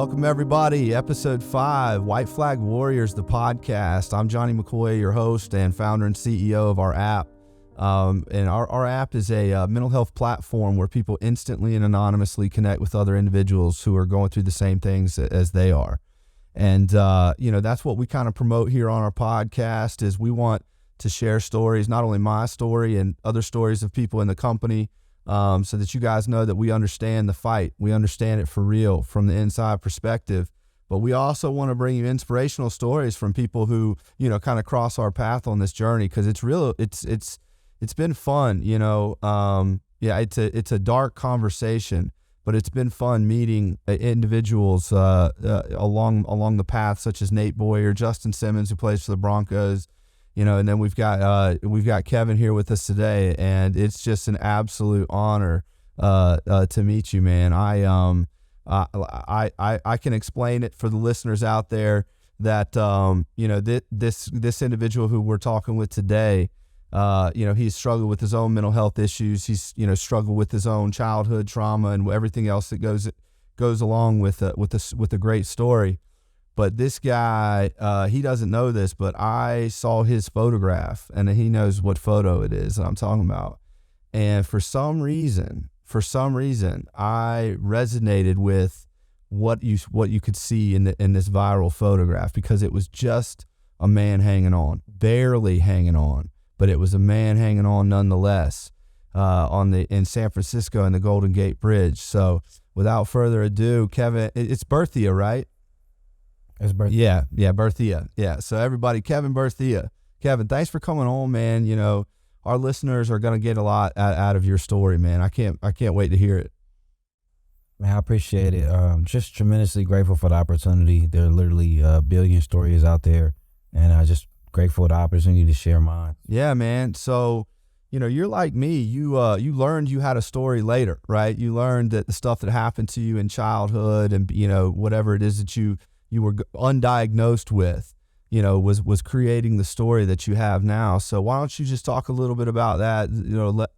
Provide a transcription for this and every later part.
Welcome everybody. Episode 5, WhiteFlag Warriors, the podcast. I'm Jonny McCoy, your host and founder and CEO of our app. And our app is a mental health platform where people instantly and anonymously connect with other individuals who are going through the same things as they are. And, that's what we kind of promote here on our podcast is we want to share stories, not only my story and other stories of people in the company, so that you guys know that we understand the fight. We understand it for real from the inside perspective. But we also want to bring you inspirational stories from people who, kind of cross our path on this journey, because it's real. It's been fun, it's a dark conversation, but it's been fun meeting individuals along the path, such as Nate Boyer, Justin Simmons, who plays for the Broncos, and then we've got Kevin here with us today, and it's just an absolute honor to meet you, man. I can explain it for the listeners out there that this individual who we're talking with today, he's struggled with his own mental health issues. He's struggled with his own childhood trauma and everything else that goes along with a great story. But this guy, he doesn't know this, but I saw his photograph, and he knows what photo it is that I'm talking about. And for some reason, I resonated with what you could see in this viral photograph, because it was just a man hanging on, barely hanging on, but it was a man hanging on nonetheless, in San Francisco in the Golden Gate Bridge. So without further ado, Kevin, it's Berthia, right? It's Berthia. Yeah, Berthia. Yeah. So everybody, Kevin Berthia. Kevin, thanks for coming on, man. Our listeners are going to get a lot out of your story, man. I can't wait to hear it. Man, I appreciate it. Just tremendously grateful for the opportunity. There are literally a billion stories out there, and I just grateful for the opportunity to share mine. Yeah, man. So, you're like me. You learned you had a story later, right? You learned that the stuff that happened to you in childhood and, whatever it is that you were undiagnosed with, was creating the story that you have now. So why don't you just talk a little bit about that,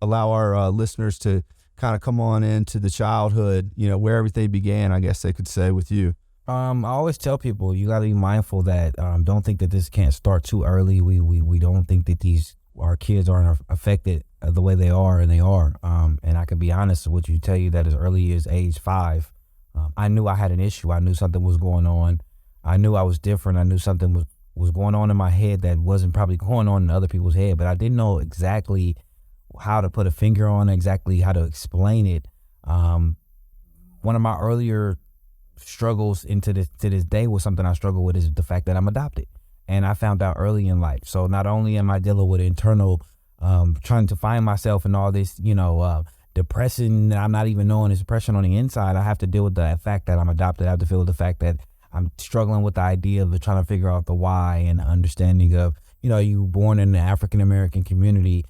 allow our listeners to kind of come on into the childhood, where everything began, I guess they could say, with you. I always tell people you got to be mindful that don't think that this can't start too early. We don't think that our kids aren't affected the way they are, and they are. And I can be honest with you, tell you that as early as age 5, I knew I had an issue. I knew something was going on. I knew I was different. I knew something was going on in my head that wasn't probably going on in other people's head, but I didn't know exactly how to put a finger on it, exactly how to explain it. One of my earlier struggles to this day was something I struggle with, is the fact that I'm adopted. And I found out early in life. So not only am I dealing with internal, trying to find myself and all this, depression that I'm not even knowing is depression on the inside, I have to deal with the fact that I'm adopted. I have to deal with the fact that I'm struggling with the idea of trying to figure out the why, and the understanding of, you were born in the African-American community.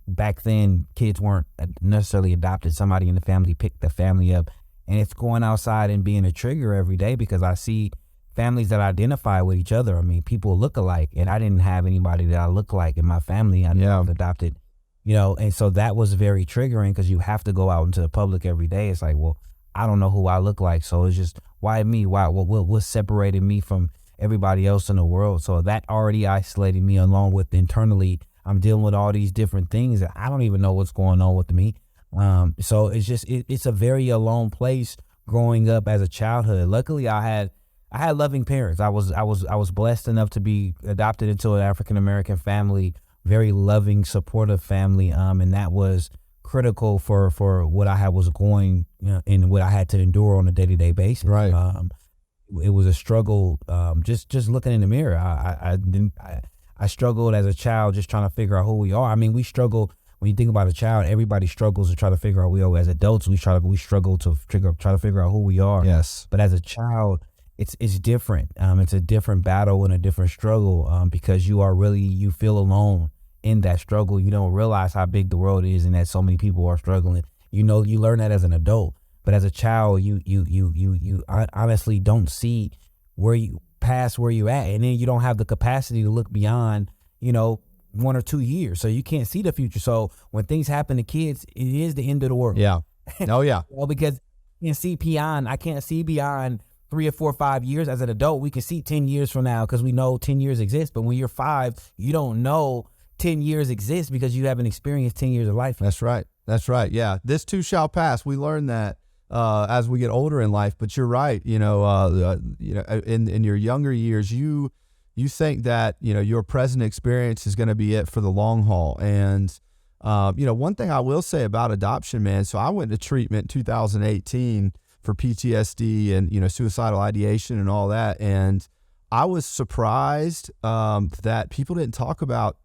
Back then, kids weren't necessarily adopted. Somebody in the family picked the family up, and it's going outside and being a trigger every day, because I see families that identify with each other. I mean, people look alike, and I didn't have anybody that I look like in my family. I was adopted. And so that was very triggering, because you have to go out into the public every day. It's like, well, I don't know who I look like. So it's just, why me? Why? What separated me from everybody else in the world? So that already isolated me, along with internally, I'm dealing with all these different things that I don't even know what's going on with me. So it's just, it's a very alone place growing up as a childhood. Luckily, I had loving parents. I was blessed enough to be adopted into an African-American family, very loving, supportive family, and that was critical for what I was going, and what I had to endure on a day-to-day basis. Right. It was a struggle. Just looking in the mirror, I struggled as a child, just trying to figure out who we are. I mean, we struggle. When you think about a child, everybody struggles to try to figure out who we are. As adults, we struggle to try to figure out who we are. Yes. But as a child, it's different. It's a different battle and a different struggle, because you feel alone in that struggle. You don't realize how big the world is, and that so many people are struggling. You learn that as an adult, but as a child, you honestly don't see past where you're at, and then you don't have the capacity to look beyond, 1 or 2 years, so you can't see the future. So when things happen to kids, it is the end of the world. Yeah. Oh yeah. Well, because I can't see beyond 3 or 4 or 5 years. As an adult, we can see 10 years from now because we know 10 years exist. But when you're 5, you don't know 10 years exist because you haven't experienced 10 years of life. That's right. Yeah. This too shall pass. We learn that as we get older in life. But you're right. In your younger years, you think that your present experience is going to be it for the long haul. And one thing I will say about adoption, man. So I went to treatment in 2018 for PTSD and suicidal ideation and all that. And I was surprised that people didn't talk about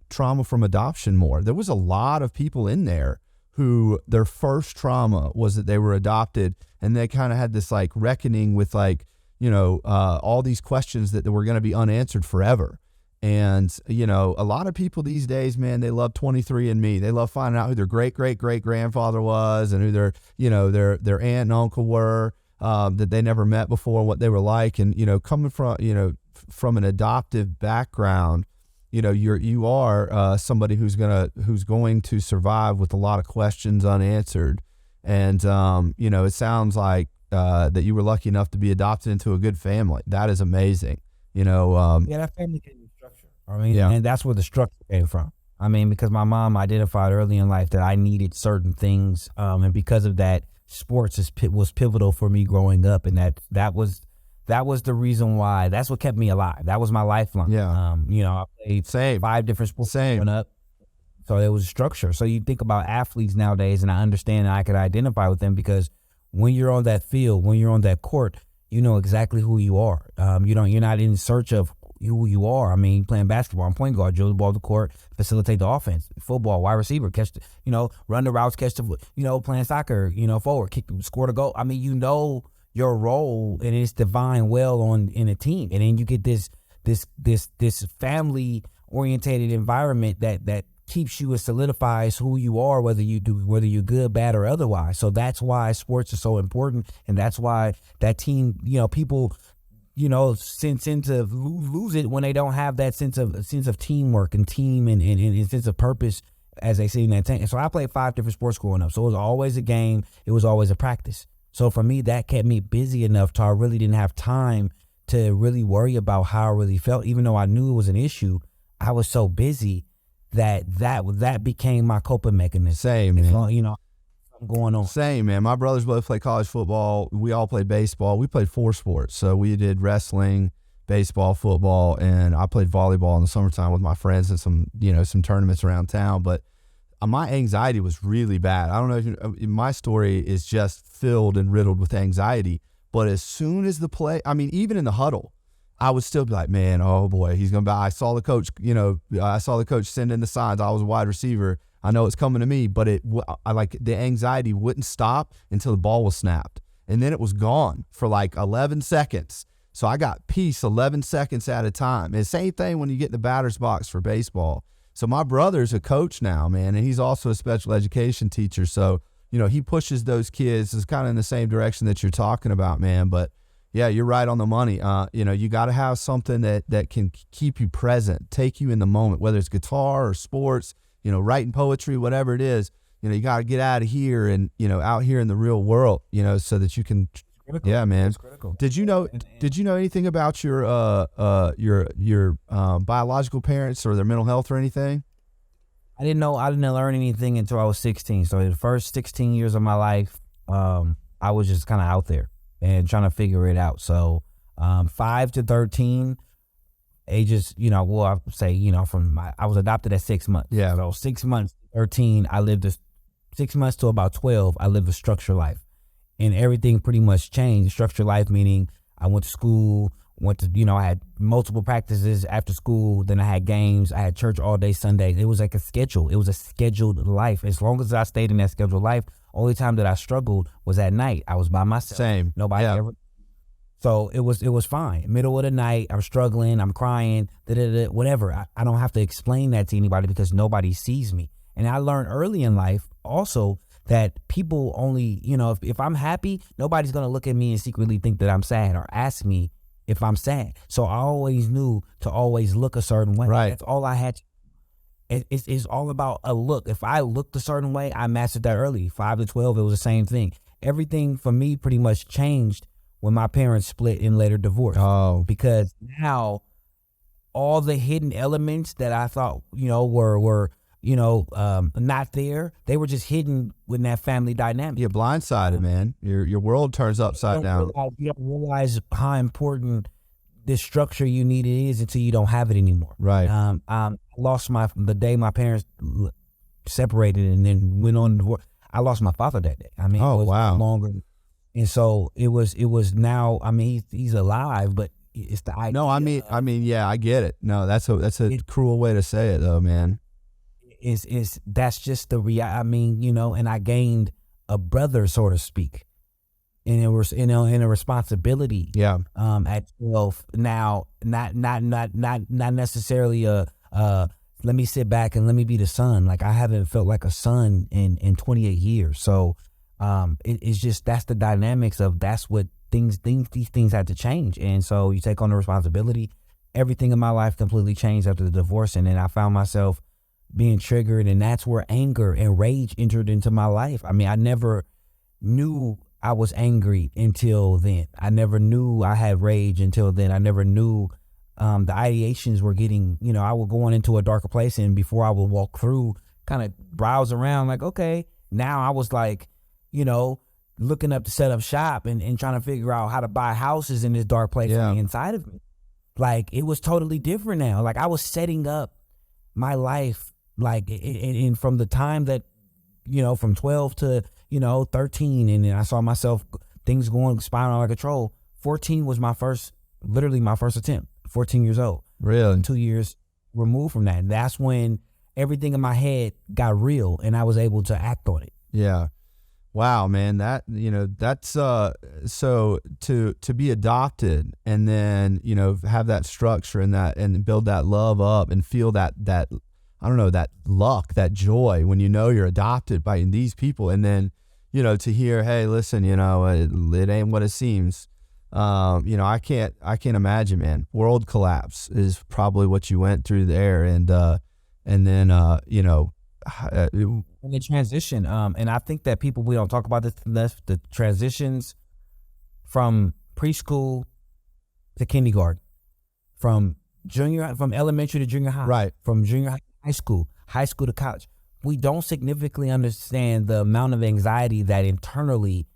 trauma from adoption more. There was a lot of people in there who their first trauma was that they were adopted, and they kind of had this like reckoning with all these questions that were going to be unanswered forever. And a lot of people these days, man, they love 23andMe. They love finding out who their great grandfather was and who their aunt and uncle were that they never met before, what they were like. And coming from an adoptive background, you are somebody who's going to survive with a lot of questions unanswered. And it sounds like that you were lucky enough to be adopted into a good family. That is amazing. That family gave me structure. And that's where the structure came from. Because my mom identified early in life that I needed certain things, and because of that, sports was pivotal for me growing up, and that was the reason why. That's what kept me alive. That was my lifeline. I played 5 different sports growing up. So there was structure. So you think about athletes nowadays, and I understand, and I could identify with them because when you're on that field, when you're on that court, you know exactly who you are. You're not in search of who you are. Playing basketball, I'm point guard, dribble the ball to the court, facilitate the offense. Football, wide receiver, catch run the routes, catch the, playing soccer, forward, kick, score the goal. Your role, and it's divine well in a team, and then you get this family orientated environment that keeps you and solidifies who you are, whether you're good, bad, or otherwise. So that's why sports are so important, and that's why that team, people, sense into lose it when they don't have that sense of teamwork and team and sense of purpose as they see in that team. And so I played 5 different sports growing up, so it was always a game, it was always a practice. So for me, that kept me busy enough to I really didn't have time to really worry about how I really felt. Even though I knew it was an issue, I was so busy that became my coping mechanism. Same, man. I'm going on. Same, man. My brothers both played college football. We all played baseball. We played 4 sports. So we did wrestling, baseball, football, and I played volleyball in the summertime with my friends and some tournaments around town. But my anxiety was really bad. I don't know if my story is just filled and riddled with anxiety. But as soon as the play, even in the huddle, I would still be like, man, oh boy, he's going to be, I saw the coach send in the signs. I was a wide receiver. I know it's coming to me, but the anxiety wouldn't stop until the ball was snapped. And then it was gone for like 11 seconds. So I got peace 11 seconds at a time. And same thing when you get in the batter's box for baseball. So my brother's a coach now, man, and he's also a special education teacher. So, he pushes those kids. It's kind of in the same direction that you're talking about, man. But yeah, you're right on the money. You got to have something that can keep you present, take you in the moment, whether it's guitar or sports, writing poetry, whatever it is. You got to get out of here and, out here in the real world, so that you can. Critical. Yeah, man. It's critical. Did you know anything about your biological parents or their mental health or anything? I didn't learn anything until I was 16. So the first 16 years of my life, I was just kind of out there and trying to figure it out. So 5 to 13, ages, I would say, I was adopted at 6 months. Yeah. So 6 months, 13, I lived 6 months to about 12, I lived a structured life. And everything pretty much changed. Structured life meaning I went to school, I had multiple practices after school, then I had games, I had church all day Sunday. It was like a schedule. It was a scheduled life. As long as I stayed in that scheduled life, only time that I struggled was at night. I was by myself. Same. Nobody ever. So it was fine. Middle of the night, I'm struggling, I'm crying, whatever. I don't have to explain that to anybody because nobody sees me. And I learned early in life also that people only, if I'm happy, nobody's going to look at me and secretly think that I'm sad or ask me if I'm sad. So I always knew to always look a certain way. Right. That's all I had. It's all about a look. If I looked a certain way, I mastered that early. 5 to 12, it was the same thing. Everything for me pretty much changed when my parents split and later divorced. Oh, Because now all the hidden elements that I thought, were not there, they were just hidden with that family dynamic. you're blindsided, man. Your world turns upside down. You don't realize how important this structure you need is until you don't have it anymore. Right. I lost the day my parents separated and then went on divorce. I lost my father that day. I mean, Oh, it was wow. longer, and so it was now. I mean, he's alive, but it's the idea. No, I mean, yeah, I get it. No, that's a cruel way to say it, though, man. Is that's just the reality. I mean, and I gained a brother, so to speak, and it was and a responsibility. Yeah. At 12 now, not necessarily let me sit back and let me be the son. Like, I haven't felt like a son in 28 years. So it's just, that's the dynamics of, that's what these things had to change. And so you take on the responsibility. Everything in my life completely changed after the divorce, and then I found myself being triggered, and that's where anger and rage entered into my life. I mean, I never knew I was angry until then. I never knew I had rage until then. I never knew the ideations were getting, I would go on into a darker place, and before I would walk through, kind of browse around like, okay, now I was like, looking up to set up shop and trying to figure out how to buy houses in this dark place on the inside of me. Like, it was totally different now. Like, I was setting up my life, like, and from the time that, from 12 to, 13, and then I saw myself, things going spiraling out of control. 14 was literally my first attempt, 14 years old. Really? 2 years removed from that. And that's when everything in my head got real, and I was able to act on it. Yeah. Wow, man, that's so to be adopted and then, have that structure and build that love up and feel that I don't know, that luck, that joy when you're adopted by these people, and then, to hear, hey, listen, it ain't what it seems. I can't imagine, man. World collapse is probably what you went through there, and then in the transition, and I think that we don't talk about this enough, the transitions from preschool to kindergarten, from elementary to junior high, right, from junior high to high school to college. We don't significantly understand the amount of anxiety that internally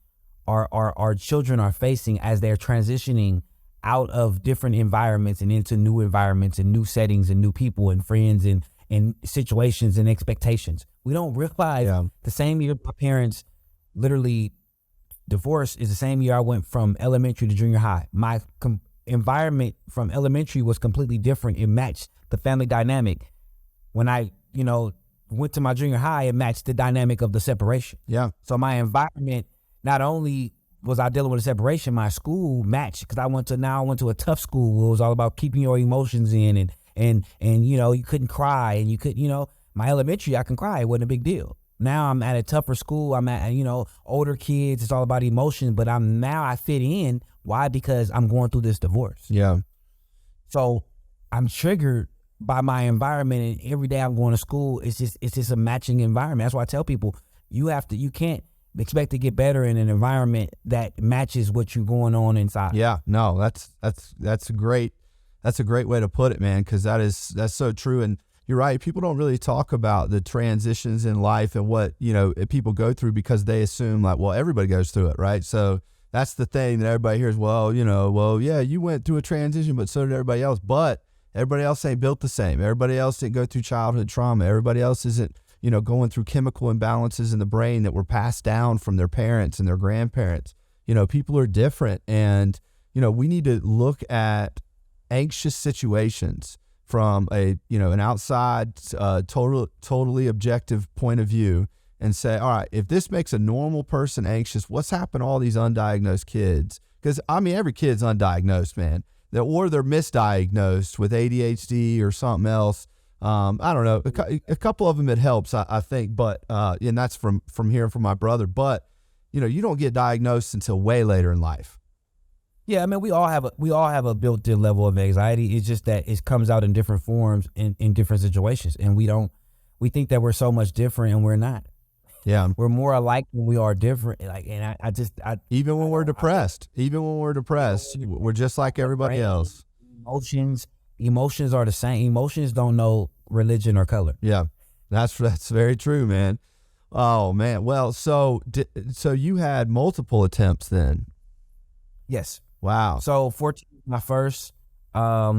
our children are facing as they're transitioning out of different environments and into new environments and new settings and new people and friends and situations and expectations. We don't realize the same year my parents literally divorced is the same year I went from elementary to junior high. My environment from elementary was completely different. It matched the family dynamic. When I, went to my junior high, it matched the dynamic of the separation. Yeah. So my environment, not only was I dealing with a separation, my school matched, because I went to a tough school where it was all about keeping your emotions in and you couldn't cry, and you could, my elementary, I can cry. It wasn't a big deal. Now I'm at a tougher school. I'm at, older kids. It's all about emotion, but I fit in. Why? Because I'm going through this divorce. Yeah. So I'm triggered by my environment, and every day I'm going to school, it's just a matching environment. That's why I tell people, you can't expect to get better in an environment that matches what you're going on inside. Yeah. No, that's a great way to put it, man, because that's so true. And you're right. People don't really talk about the transitions in life and what, people go through, because they assume like, well, everybody goes through it, right? So that's the thing that everybody hears. Well, yeah, you went through a transition, but so did everybody else. But everybody else ain't built the same. Everybody else didn't go through childhood trauma. Everybody else isn't, going through chemical imbalances in the brain that were passed down from their parents and their grandparents. People are different. And, we need to look at anxious situations from an outside, totally objective point of view, and say, all right, if this makes a normal person anxious, what's happened to all these undiagnosed kids? Because, every kid's undiagnosed, man. Or they're misdiagnosed with ADHD or something else. I don't know. A couple of them, it helps, I think. But and that's from hearing from my brother. But you don't get diagnosed until way later in life. Yeah, I mean, we all have a built-in level of anxiety. It's just that it comes out in different forms in different situations, and we think that we're so much different, and we're not. Yeah. We're more alike than we are different. Like, and even when we're depressed, we're just like everybody else. Emotions are the same. Emotions don't know religion or color. Yeah, that's very true, man. Oh man. Well, so you had multiple attempts then? Yes. Wow. So 14, my first. I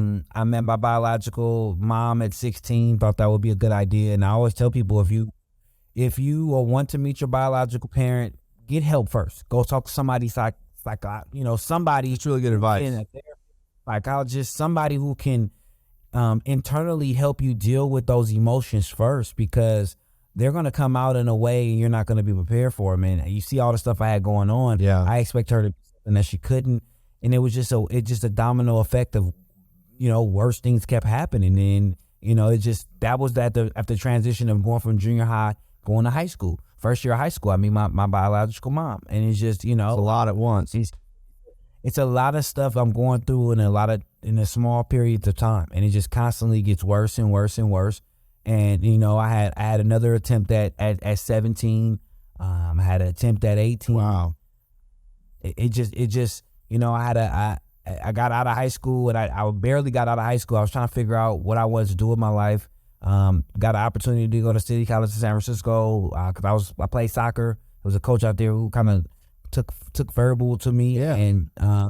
met my biological mom at 16. Thought that would be a good idea, and I always tell people if you want to meet your biological parent, get help first. Go talk to somebody somebody. It's really good advice. Psychologist, somebody who can internally help you deal with those emotions first, because they're going to come out in a way you're not going to be prepared for, man. You see all the stuff I had going on. Yeah. I expect her to do something that she couldn't. And it was just a domino effect of, worse things kept happening. And, that was after transition of going from junior high, going to high school. First year of high school, I meet my biological mom. And it's just, it's a lot at once. It's a lot of stuff I'm going through in a small periods of time. And it just constantly gets worse and worse and worse. And, I had another attempt at 17. I had an attempt at 18. Wow. It just I got out of high school, and I barely got out of high school. I was trying to figure out what I wanted to do with my life. Got an opportunity to go to City College in San Francisco because I played soccer. There was a coach out there who kind of took verbal to me. Yeah. And I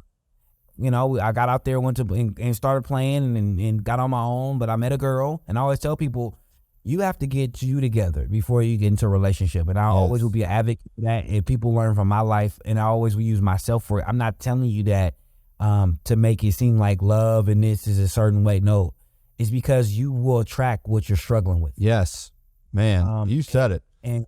got out there, went to and started playing and got on my own. But I met a girl, and I always tell people, you have to get you together before you get into a relationship. And I always will be an advocate for that. And people learn from my life, and I always will use myself for it. I'm not telling you that to make it seem like love and this is a certain way. No, it's because you will attract what you're struggling with. Yes, man, you said it. And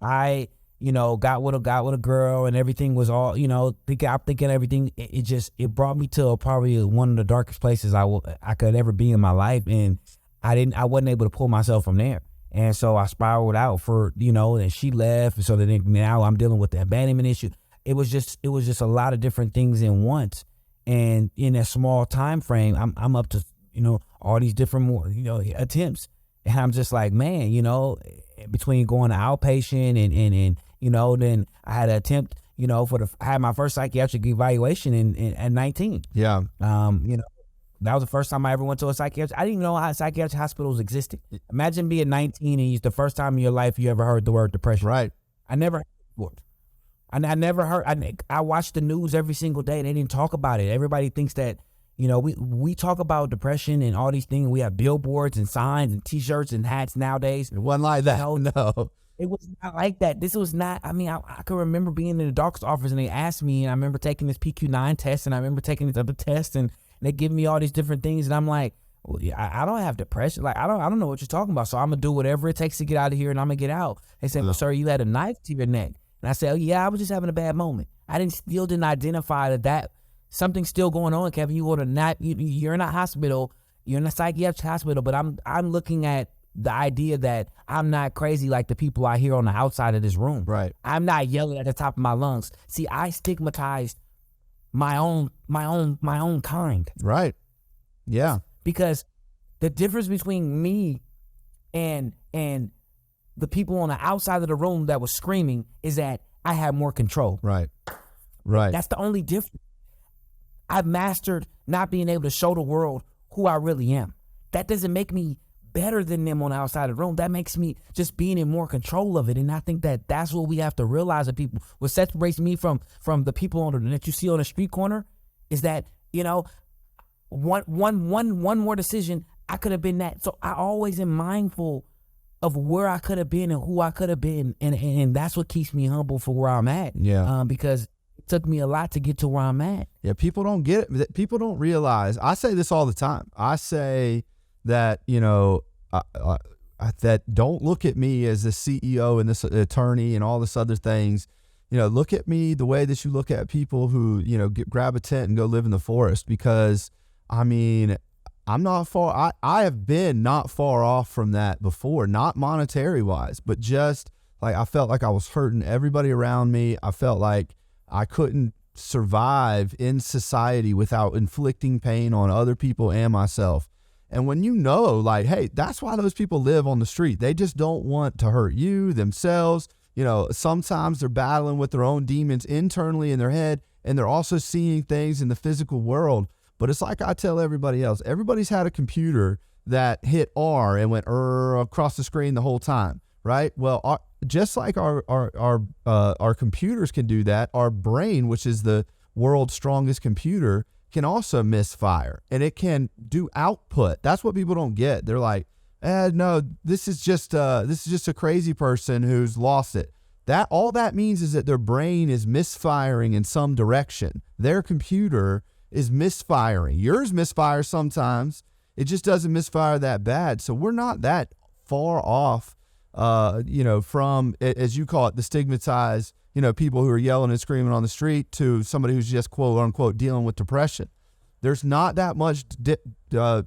I, got with a girl, and everything was all, I'm thinking everything. It brought me to probably one of the darkest places I could ever be in my life. And I wasn't able to pull myself from there. And so I spiraled out and she left. So then now I'm dealing with the abandonment issue. It was just a lot of different things in once. And in a small time frame, I'm up to, all these different attempts. And I'm just like, man, between going to outpatient and then I had an attempt, I had my first psychiatric evaluation at 19. Yeah. That was the first time I ever went to a psychiatrist. I didn't even know how psychiatric hospitals existed. Imagine being 19 and it's the first time in your life you ever heard the word depression. Right. I never heard the word. I never heard. I watched the news every single day. They didn't talk about it. Everybody thinks that, we talk about depression and all these things. We have billboards and signs and T-shirts and hats nowadays. It wasn't like that. No. It was not like that. This was not, I can remember being in the doctor's office and they asked me, and I remember taking this PQ9 test, and I remember taking this other test, and they give me all these different things, and I'm like, well, I don't have depression. Like, I don't know what you're talking about. So I'm gonna do whatever it takes to get out of here, and I'm gonna get out. They said, well, sir, you had a knife to your neck. And I said, oh yeah, I was just having a bad moment. I still didn't identify that something's still going on, Kevin. You're in a hospital, you're in a psychiatric hospital, but I'm looking at the idea that I'm not crazy like the people I hear on the outside of this room. Right. I'm not yelling at the top of my lungs. See, I stigmatized my own kind. Right. Yeah. Because the difference between me and the people on the outside of the room that was screaming is that I had more control. Right. Right. That's the only difference. I've mastered not being able to show the world who I really am. That doesn't make me better than them on the outside of the room. That makes me just being in more control of it. And I think that that's what we have to realize of people. What separates me from the people that you see on the street corner is that, one more decision, I could have been that. So I always am mindful of where I could have been and who I could have been. And that's what keeps me humble for where I'm at. Yeah. Because it took me a lot to get to where I'm at. Yeah. People don't get it. People don't realize. I say this all the time. I say that, that don't look at me as a CEO and this attorney and all this other things. Look at me the way that you look at people who, grab a tent and go live in the forest, because I'm not far. I have been not far off from that before, not monetary wise, but just like I felt like I was hurting everybody around me. I felt like I couldn't survive in society without inflicting pain on other people and myself. And when like, hey, that's why those people live on the street. They just don't want to hurt you, themselves, sometimes they're battling with their own demons internally in their head, and they're also seeing things in the physical world. But it's like I tell everybody else, everybody's had a computer that hit R and went across the screen the whole time, right? Well, just like our computers can do that, our brain, which is the world's strongest computer, can also misfire, and it can do output. That's what people don't get. They're like, no, this is just a crazy person who's lost it. All that means is that their brain is misfiring in some direction. Their computer is misfiring. Yours misfires sometimes. It just doesn't misfire that bad. So we're not that far off, from, as you call it, the stigmatized, people who are yelling and screaming on the street to somebody who's just quote unquote dealing with depression. There's not that much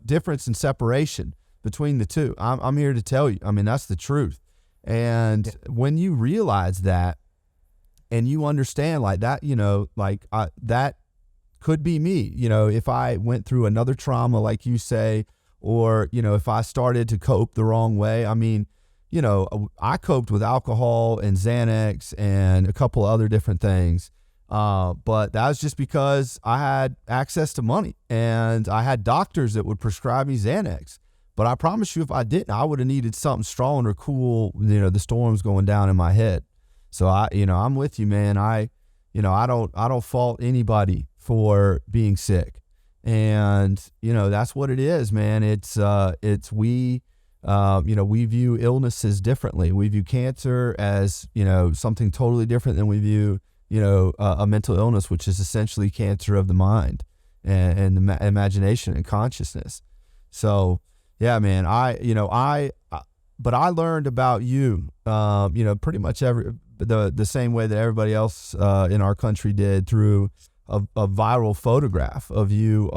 difference in separation between the two. I'm here to tell you. I mean, that's the truth. And when you realize that, and you understand like that, that could be me. If I went through another trauma, like you say, or if I started to cope the wrong way. I mean, I coped with alcohol and Xanax and a couple other different things. But that was just because I had access to money and I had doctors that would prescribe me Xanax. But I promise you, if I didn't, I would have needed something strong to cool, the storms going down in my head. So I'm with you, man. I don't fault anybody for being sick. And, that's what it is, man. We view illnesses differently. We view cancer as, something totally different than we view, a mental illness, which is essentially cancer of the mind and the imagination and consciousness. So, yeah, man, but I learned about you, pretty much the same way that everybody else in our country did, through a viral photograph of you,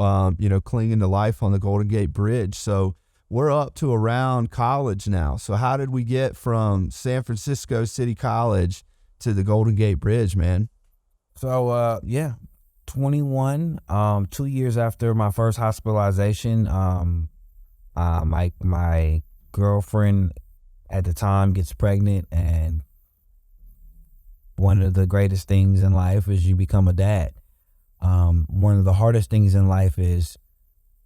clinging to life on the Golden Gate Bridge. So we're up to around college now. So how did we get from San Francisco City College to the Golden Gate Bridge, man? So, 21, 2 years after my first hospitalization, my girlfriend at the time gets pregnant, and one of the greatest things in life is you become a dad. One of the hardest things in life is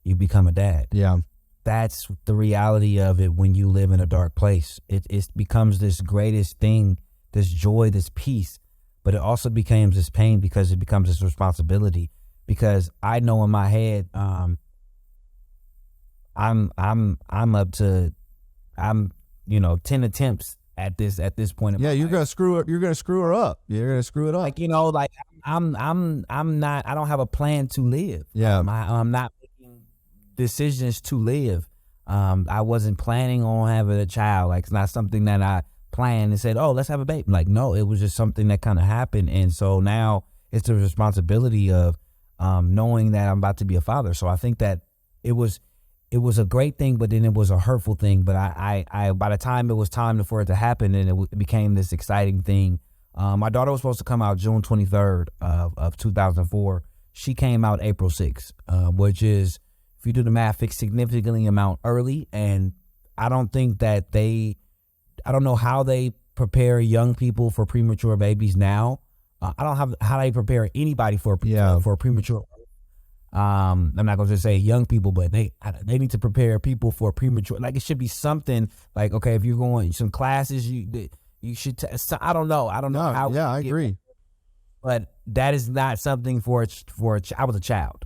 you become a dad. Yeah. That's the reality of it when you live in a dark place. It becomes this greatest thing, this joy, this peace, but it also becomes this pain because it becomes this responsibility. Because I know in my head, I'm up to 10 attempts at this point. Yeah, you're gonna screw it. You're gonna screw her up. You're gonna screw it up. I'm not. I don't have a plan to live. Yeah, I'm not making decisions to live. I wasn't planning on having a child. Like, it's not something that I planned and said, "Oh, let's have a baby." Like, no, it was just something that kind of happened, and so now it's the responsibility of knowing that I'm about to be a father. So I think that it was a great thing, but then it was a hurtful thing. But I by the time it was time for it to happen, and it became this exciting thing. My daughter was supposed to come out June 23rd of 2004. She came out April 6th, which is, if you do the math, it's significantly amount early. And I don't think that I don't know how they prepare young people for premature babies now. I don't have how they prepare anybody for a premature. I'm not going to say young people, but they need to prepare people for premature. Like, it should be something like, okay, if you're going some classes, you should. I don't know. I don't know how. Yeah, I agree. But that is not something for I was a child.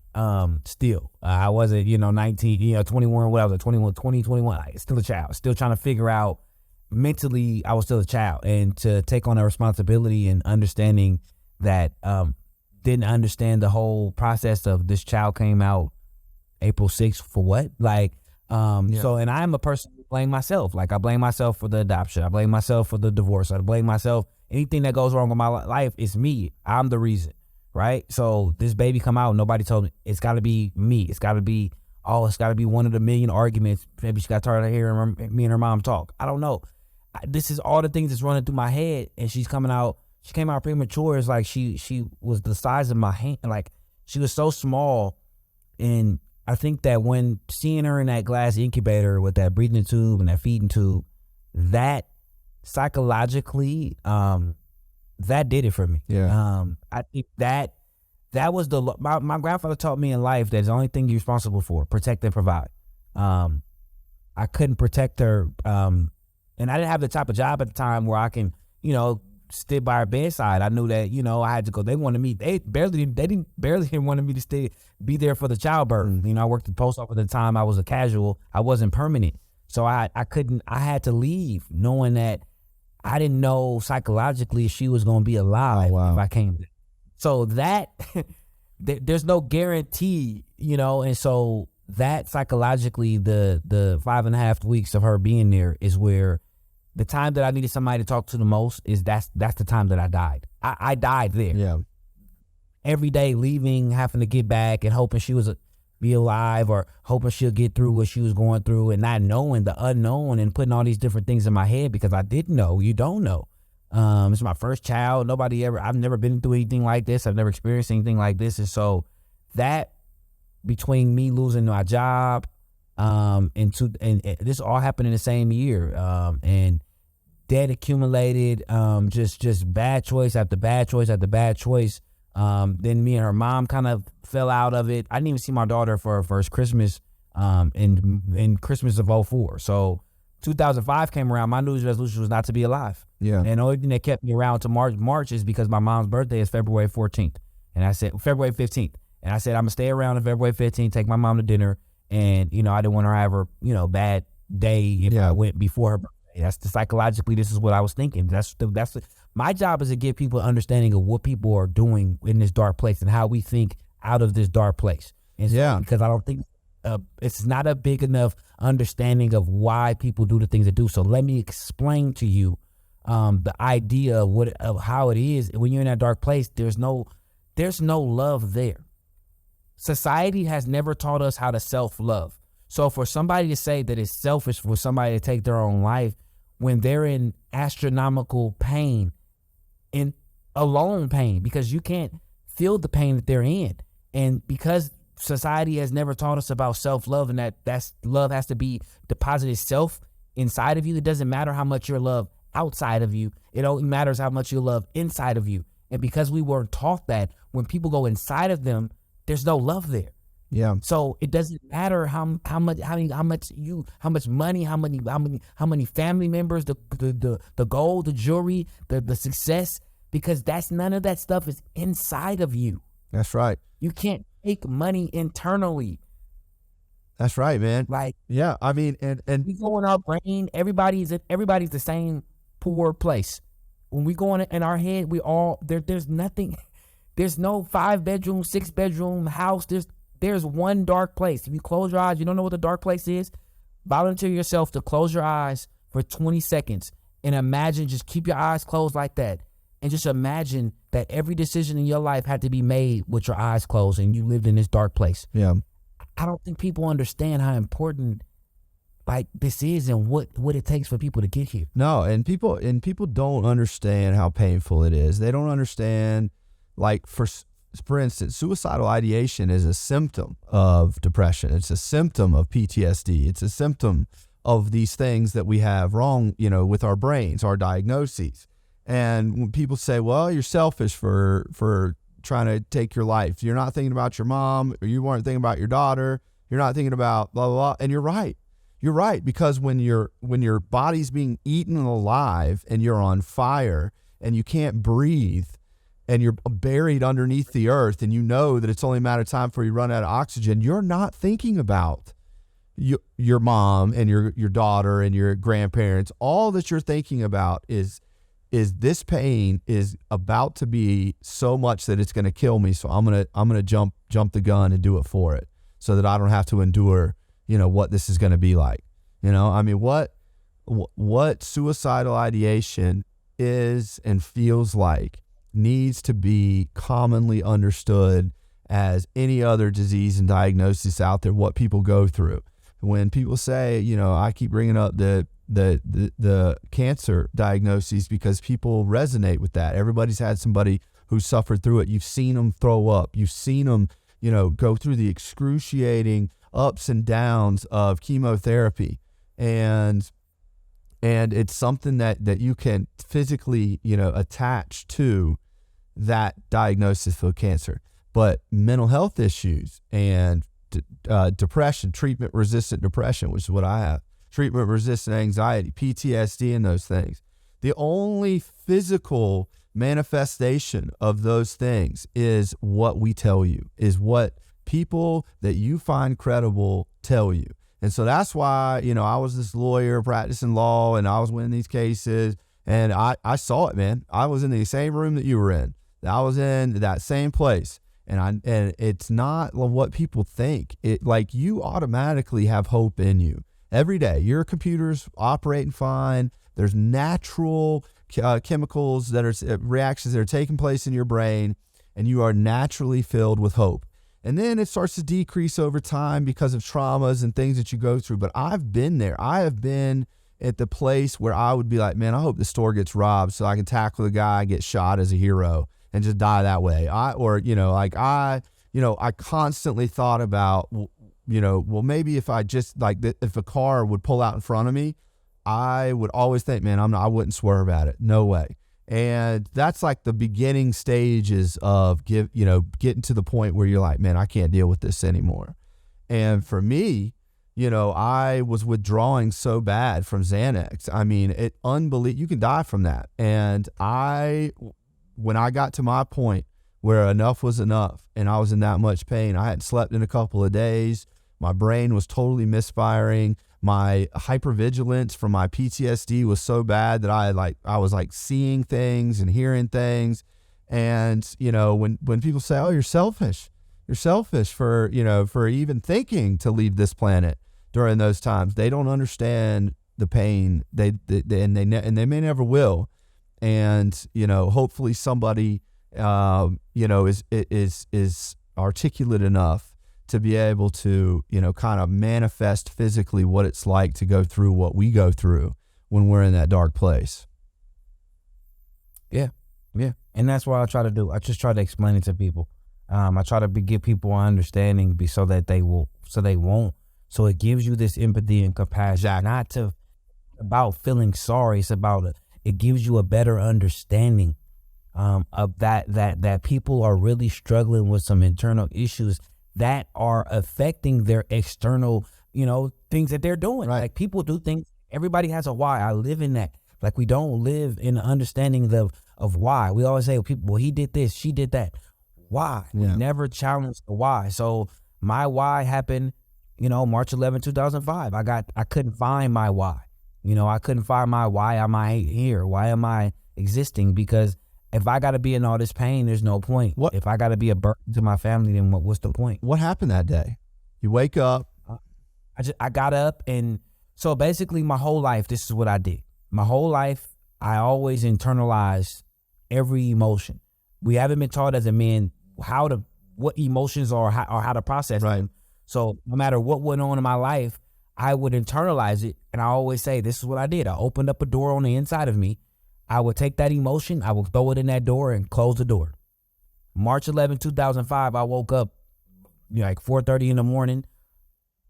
Still, I wasn't, 19, 21, whatever, 21, 20, 21. Like, still a child. Still trying to figure out mentally. I was still a child, and to take on that responsibility and understanding that. Didn't understand the whole process of this child came out April 6th for what? Like, so, and I'm a person who blame myself. Like, I blame myself for the adoption. I blame myself for the divorce. I blame myself. Anything that goes wrong with my life, it's me. I'm the reason, right? So this baby come out, nobody told me. It's got to be me. It's got to be one of the million arguments. Maybe she got tired of hearing me and her mom talk. I don't know. This is all the things that's running through my head, and she's coming out. She came out premature. It's like she was the size of my hand. Like, she was so small. And I think that when seeing her in that glass incubator with that breathing tube and that feeding tube, that psychologically, that did it for me. Yeah. I think that was my grandfather taught me in life that the only thing you're responsible for, protect and provide. I couldn't protect her, and I didn't have the type of job at the time where I can, sit by her bedside. I knew that, I had to go. They wanted me. They barely didn't want me to be there for the childbirth. I worked at the post office at the time. I was a casual. I wasn't permanent. So I had to leave knowing that I didn't know psychologically if she was going to be alive if I came. So that there's no guarantee, and so that psychologically, the 5.5 weeks of her being there is where the time that I needed somebody to talk to the most is that's the time that I died. I died there. Yeah. Every day leaving, having to get back and hoping she was be alive or hoping she'll get through what she was going through and not knowing the unknown and putting all these different things in my head because I didn't know. You don't know. It's my first child. I've never been through anything like this. I've never experienced anything like this. And so that between me losing my job, and this all happened in the same year. And debt accumulated, just bad choice after bad choice after bad choice. Then me and her mom kind of fell out of it. I didn't even see my daughter for her first Christmas, in Christmas of 2004. So 2005 came around. My New Year's resolution was not to be alive. Yeah. And the only thing that kept me around to March is because my mom's birthday is February 14th. And I said, February 15th. And I said, I'm going to stay around on February 15th, take my mom to dinner. And, I didn't want her to have her, bad day if I went before her birthday. Psychologically, this is what I was thinking. My job is to give people an understanding of what people are doing in this dark place and how we think out of this dark place. And so, because I don't think it's not a big enough understanding of why people do the things they do. So let me explain to you the idea of how it is when you're in that dark place. There's no love there. Society has never taught us how to self-love. So for somebody to say that it's selfish for somebody to take their own life when they're in astronomical pain, in alone pain, because you can't feel the pain that they're in. And because society has never taught us about self-love and that's love has to be deposited self inside of you. It doesn't matter how much you love outside of you. It only matters how much you love inside of you. And because we weren't taught that, when people go inside of them, there's no love there. Yeah. So it doesn't matter how much money, how many family members, the gold, the jewelry, the success, because none of that stuff is inside of you. That's right. You can't take money internally. That's right, man. Like, yeah, I mean, and we go in our brain, everybody's the same poor place. When we go in our head, we all there's nothing. There's no 5-bedroom, 6-bedroom house. There's one dark place. If you close your eyes, you don't know what the dark place is, volunteer yourself to close your eyes for 20 seconds and imagine, just keep your eyes closed like that. And just imagine that every decision in your life had to be made with your eyes closed and you lived in this dark place. Yeah. I don't think people understand how important this is and what it takes for people to get here. No, and people don't understand how painful it is. They don't understand, for instance, suicidal ideation is a symptom of depression. It's a symptom of PTSD. It's a symptom of these things that we have wrong, with our brains, our diagnoses. And when people say, well, you're selfish for trying to take your life. You're not thinking about your mom, or you weren't thinking about your daughter. You're not thinking about blah, blah, blah. And you're right. You're right. Because when your body's being eaten alive and you're on fire and you can't breathe, and you're buried underneath the earth, and you know that it's only a matter of time before you run out of oxygen, you're not thinking about your mom and your daughter and your grandparents. All that you're thinking about is this pain is about to be so much that it's going to kill me. So I'm gonna jump the gun and do it for it, so that I don't have to endure, what this is going to be like. I mean, what suicidal ideation is and feels like needs to be commonly understood as any other disease and diagnosis out there, what people go through. When people say, I keep bringing up the cancer diagnoses because people resonate with that. Everybody's had somebody who suffered through it. You've seen them throw up. You've seen them, go through the excruciating ups and downs of chemotherapy. And And it's something that you can physically, attach to that diagnosis of cancer. But mental health issues and depression, treatment-resistant depression, which is what I have, treatment-resistant anxiety, PTSD, and those things. The only physical manifestation of those things is what we tell you, is what people that you find credible tell you. And so that's why, I was this lawyer practicing law and I was winning these cases, and I saw it, man. I was in the same room that you were in. I was in that same place. And it's not what people think. It, like, you automatically have hope in you every day. Your computer's operating fine. There's natural chemicals that are reactions that are taking place in your brain, and you are naturally filled with hope. And then it starts to decrease over time because of traumas and things that you go through. But I've been there. I have been at the place where I would be like, man, I hope the store gets robbed so I can tackle the guy, get shot as a hero, and just die that way. I constantly thought about, well, maybe if I just if a car would pull out in front of me, I would always think, man, I wouldn't swerve at it. No way. And that's like the beginning stages of getting to the point where you're like, man, I can't deal with this anymore. And for me, I was withdrawing so bad from Xanax. I mean, you can die from that. And when I got to my point where enough was enough and I was in that much pain, I hadn't slept in a couple of days. My brain was totally misfiring. My hypervigilance from my PTSD was so bad that I was seeing things and hearing things. And, when people say, oh, you're selfish for even thinking to leave this planet during those times, they don't understand the pain they may never will. And, hopefully somebody, is articulate enough to be able to, kind of manifest physically what it's like to go through what we go through when we're in that dark place. Yeah. Yeah. And that's what I try to do. I just try to explain it to people. I try to give people an understanding so they won't. So it gives you this empathy and compassion, not about feeling sorry. It's about it gives you a better understanding of that people are really struggling with some internal issues that are affecting their external, things that they're doing. Right. Like, people do things. Everybody has a why. I live in that. Like, we don't live in the understanding of why. We always say, people, well, he did this, she did that. Why? Yeah. We never challenge the why. So my why happened, March 11, 2005. I couldn't find my why. I couldn't find my why am I here? Why am I existing? Because if I got to be in all this pain, there's no point. If I got to be a burden to my family, then what's the point? What happened that day? You wake up. I got up, and so basically my whole life, this is what I did. My whole life, I always internalized every emotion. We haven't been taught as a man what emotions are or how to process them. So no matter what went on in my life, I would internalize it. And I always say, this is what I did. I opened up a door on the inside of me. I would take that emotion, I would throw it in that door and close the door. March 11, 2005, I woke up 4:30 in the morning,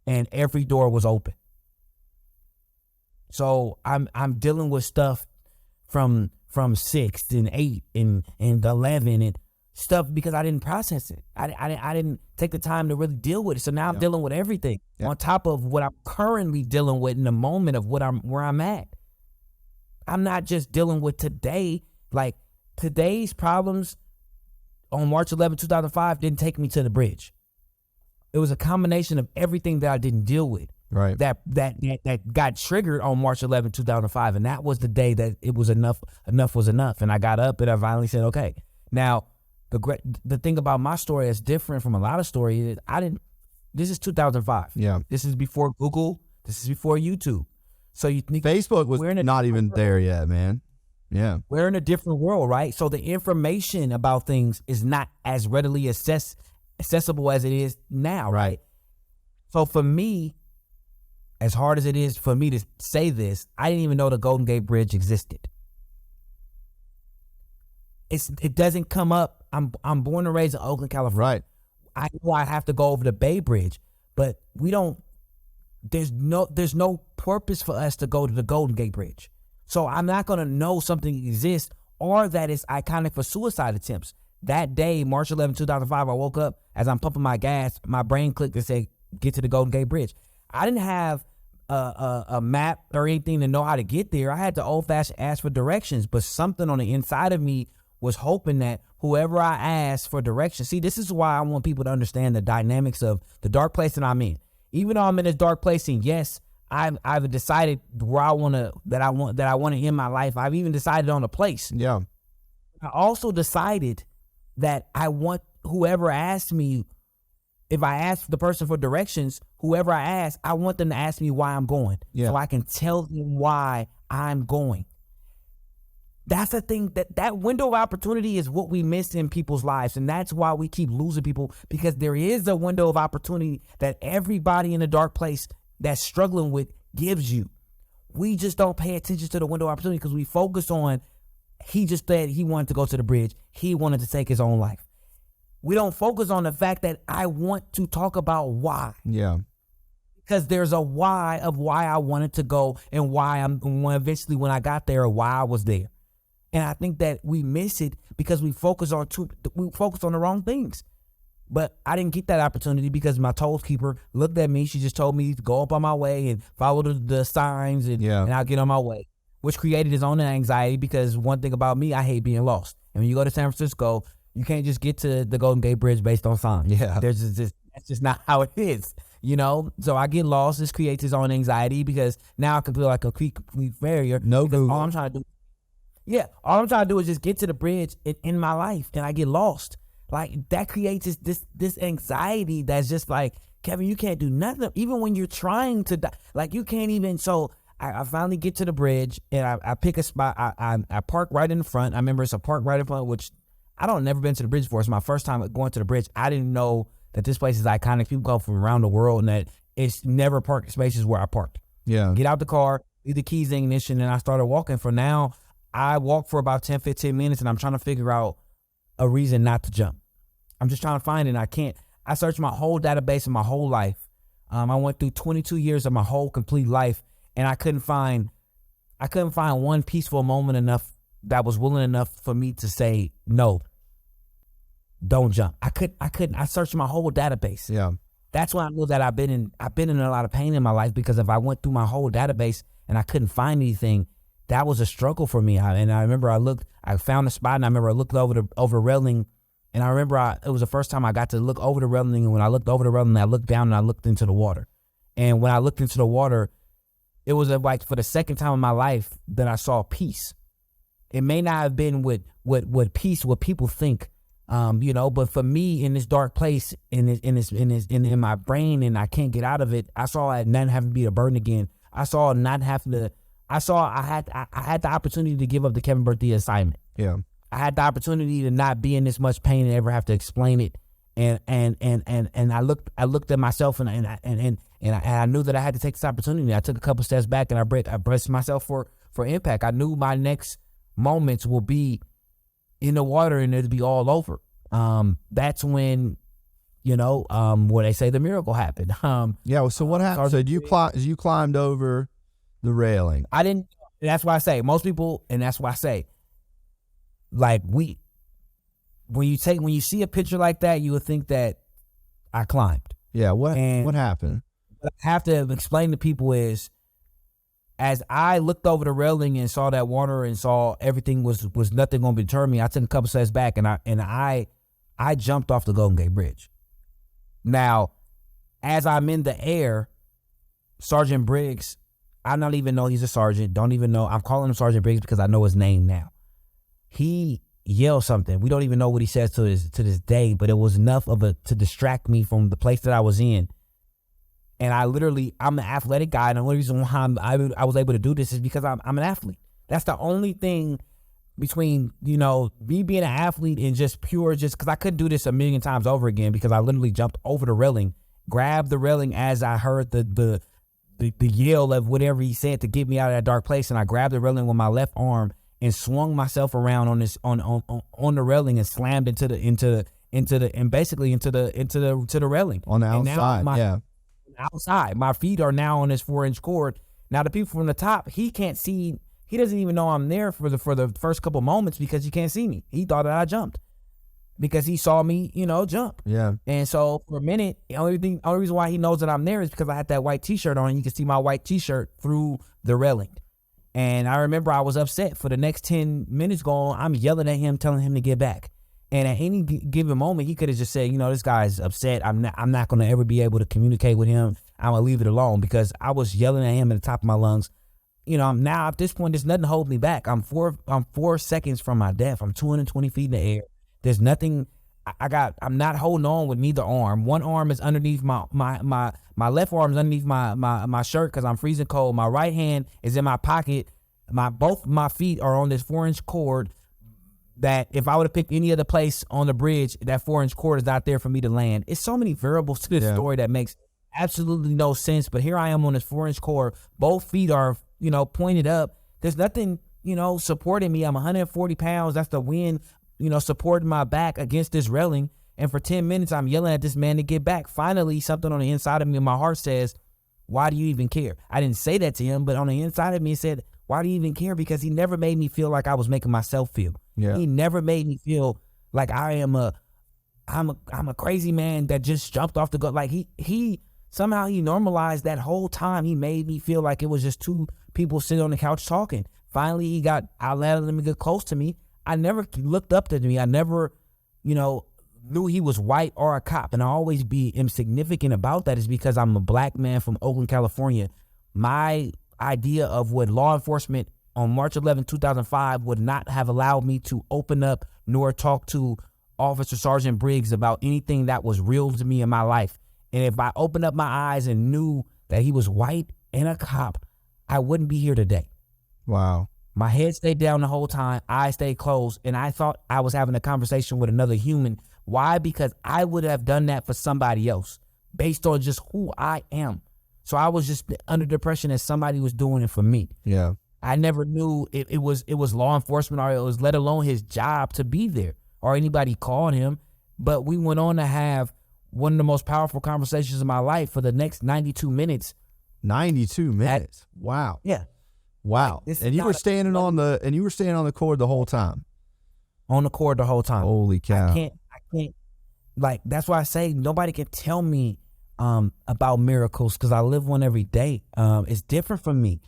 and every door was open. So I'm dealing with stuff from 6 and 8 and 11 and stuff because I didn't process it. I didn't take the time to really deal with it. So now I'm dealing with everything on top of what I'm currently dealing with in the moment of where I'm at. I'm not just dealing with today. Like, today's problems on March 11, 2005 didn't take me to the bridge. It was a combination of everything that I didn't deal with. Right. That got triggered on March 11, 2005. And that was the day that it was enough. Enough was enough. And I got up and I finally said, okay. Now, the thing about my story that's different from a lot of stories is this is 2005. Yeah. This is before Google. This is before YouTube. So you think Facebook was not even there yet, man. Yeah. We're in a different world, right? So the information about things is not as readily accessible as it is now, right? So for me, as hard as it is for me to say this, I didn't even know the Golden Gate Bridge existed. It doesn't come up. I'm born and raised in Oakland, California. Right. I know I have to go over the Bay Bridge, but we don't. There's no purpose for us to go to the Golden Gate Bridge. So I'm not going to know something exists or that it's iconic for suicide attempts. That day, March 11, 2005, I woke up. As I'm pumping my gas, my brain clicked and said, get to the Golden Gate Bridge. I didn't have a map or anything to know how to get there. I had to old-fashioned ask for directions, but something on the inside of me was hoping that whoever I asked for directions. See, this is why I want people to understand the dynamics of the dark place that I'm in. Even though I'm in this dark place, and yes, I've decided where I want to end my life. I've even decided on a place. Yeah. I also decided that I want whoever asked me, if I ask the person for directions, whoever I ask, I want them to ask me why I'm going. Yeah. So I can tell them why I'm going. That's the thing, that window of opportunity is what we miss in people's lives. And that's why we keep losing people, because there is a window of opportunity that everybody in the dark place that's struggling with gives you. We just don't pay attention to the window of opportunity because we focus on, he just said he wanted to go to the bridge. He wanted to take his own life. We don't focus on the fact that I want to talk about why. Yeah. Because there's a why of why I wanted to go and why eventually when I got there, why I was there. And I think that we miss it because we focus on the wrong things. But I didn't get that opportunity because my toll keeper looked at me. She just told me to go up on my way and follow the signs and I'll get on my way, which created his own anxiety because one thing about me, I hate being lost. And when you go to San Francisco, you can't just get to the Golden Gate Bridge based on signs. Yeah. That's just not how it is, you know? So I get lost. This creates his own anxiety because now I can feel like a complete failure. No Google. All I'm trying to do is just get to the bridge in my life and I get lost. Like that creates this anxiety that's just like, Kevin, you can't do nothing. Even when you're trying to die, like you can't even. So I finally get to the bridge and I pick a spot. I park right in the front. I remember it's a park right in front, which never been to the bridge before. It's my first time going to the bridge. I didn't know that this place is iconic. People come from around the world and that it's never parking spaces where I parked. Yeah. Get out the car, leave the keys in ignition, and I started walking. For now, I walk for about 10, 15 minutes and I'm trying to figure out a reason not to jump. I'm just trying to find it and I can't. I searched my whole database of my whole life. I went through 22 years of my whole complete life and I couldn't find one peaceful moment enough that was willing enough for me to say, no, don't jump. I couldn't. I searched my whole database. Yeah. That's why I know that I've been in a lot of pain in my life because if I went through my whole database and I couldn't find anything, that was a struggle for me. And I remember I found a spot and I remember I looked over the railing and I remember it was the first time I got to look over the railing. And when I looked over the railing, I looked down and I looked into the water. And when I looked into the water, it was like for the second time in my life that I saw peace. It may not have been with peace, what people think, but for me in this dark place, in my brain, and I can't get out of it. I saw it not having to be a burden again. I saw not having to. I had the opportunity to give up the Kevin Berthia assignment. Yeah. I had the opportunity to not be in this much pain and ever have to explain it. And I looked at myself and I knew that I had to take this opportunity. I took a couple steps back and I braced myself for impact. I knew my next moments will be in the water and it'll be all over. That's when, where they say the miracle happened. Yeah. So what happened? So you climbed over the railing. I didn't. That's why I say most people, and that's why I say, like when you see a picture like that, you would think that I climbed. Yeah. What happened? What I have to explain to people is, as I looked over the railing and saw that water and saw everything was nothing going to deter me, I took a couple steps back and I jumped off the Golden Gate Bridge. Now, as I'm in the air, Sergeant Briggs, I don't even know he's a sergeant. Don't even know. I'm calling him Sergeant Briggs because I know his name now. He yelled something. We don't even know what he says to this day, but it was enough to distract me from the place that I was in. And I'm an athletic guy, and the only reason why I was able to do this is because I'm an athlete. That's the only thing between, me being an athlete and just because I couldn't do this a million times over again because I literally jumped over the railing, grabbed the railing as I heard the yell of whatever he said to get me out of that dark place, and I grabbed the railing with my left arm and swung myself around on the railing and slammed into the railing on the outside. Outside, my feet are now on this 4-inch cord. Now the people from the top, he can't see He doesn't even know I'm there for the first couple moments because he can't see me. He thought that I jumped because he saw me, jump. Yeah. And so for a minute, the only reason why he knows that I'm there is because I had that white T-shirt on, and you can see my white T-shirt through the railing. And I remember I was upset for the next 10 minutes going. I'm yelling at him, telling him to get back. And at any given moment, he could have just said, this guy's upset. I'm not going to ever be able to communicate with him. I'm going to leave it alone, because I was yelling at him at the top of my lungs. Now at this point, there's nothing holding me back. I'm 4 seconds from my death. I'm 220 feet in the air. There's nothing. I'm not holding on with neither arm. One arm is underneath my left arm is underneath my shirt because I'm freezing cold. My right hand is in my pocket. Both my feet are on this 4-inch cord that if I would have picked any other place on the bridge, that 4-inch cord is not there for me to land. It's so many variables to this story that makes absolutely no sense. But here I am on this 4-inch cord. Both feet are, pointed up. There's nothing, supporting me. I'm 140 pounds. That's the wind, supporting my back against this railing. And for 10 minutes, I'm yelling at this man to get back. Finally, something on the inside of me in my heart says, why do you even care? I didn't say that to him, but on the inside of me, it said, why do you even care? Because he never made me feel like I was making myself feel. Yeah. He never made me feel like I'm a crazy man that just jumped off the go. Like he somehow he normalized that whole time. He made me feel like it was just two people sitting on the couch talking. Finally, I let him get close to me. I never looked up to me. I never, knew he was white or a cop. And I always am significant about that is because I'm a black man from Oakland, California. My idea of what law enforcement on March 11, 2005 would not have allowed me to open up nor talk to Officer Sergeant Briggs about anything that was real to me in my life. And if I opened up my eyes and knew that he was white and a cop, I wouldn't be here today. Wow. My head stayed down the whole time. Eyes stayed closed. And I thought I was having a conversation with another human. Why? Because I would have done that for somebody else based on just who I am. So I was just under the impression that somebody was doing it for me. Yeah. I never knew it was law enforcement, or it was let alone his job to be there, or anybody called him. But we went on to have one of the most powerful conversations of my life for the next 92 minutes. 92 minutes. Wow. Yeah. Wow. And you were standing on the cord the whole time. On the cord the whole time. Holy cow. I can't like, that's why I say nobody can tell me about miracles, because I live one every day. It's different from me.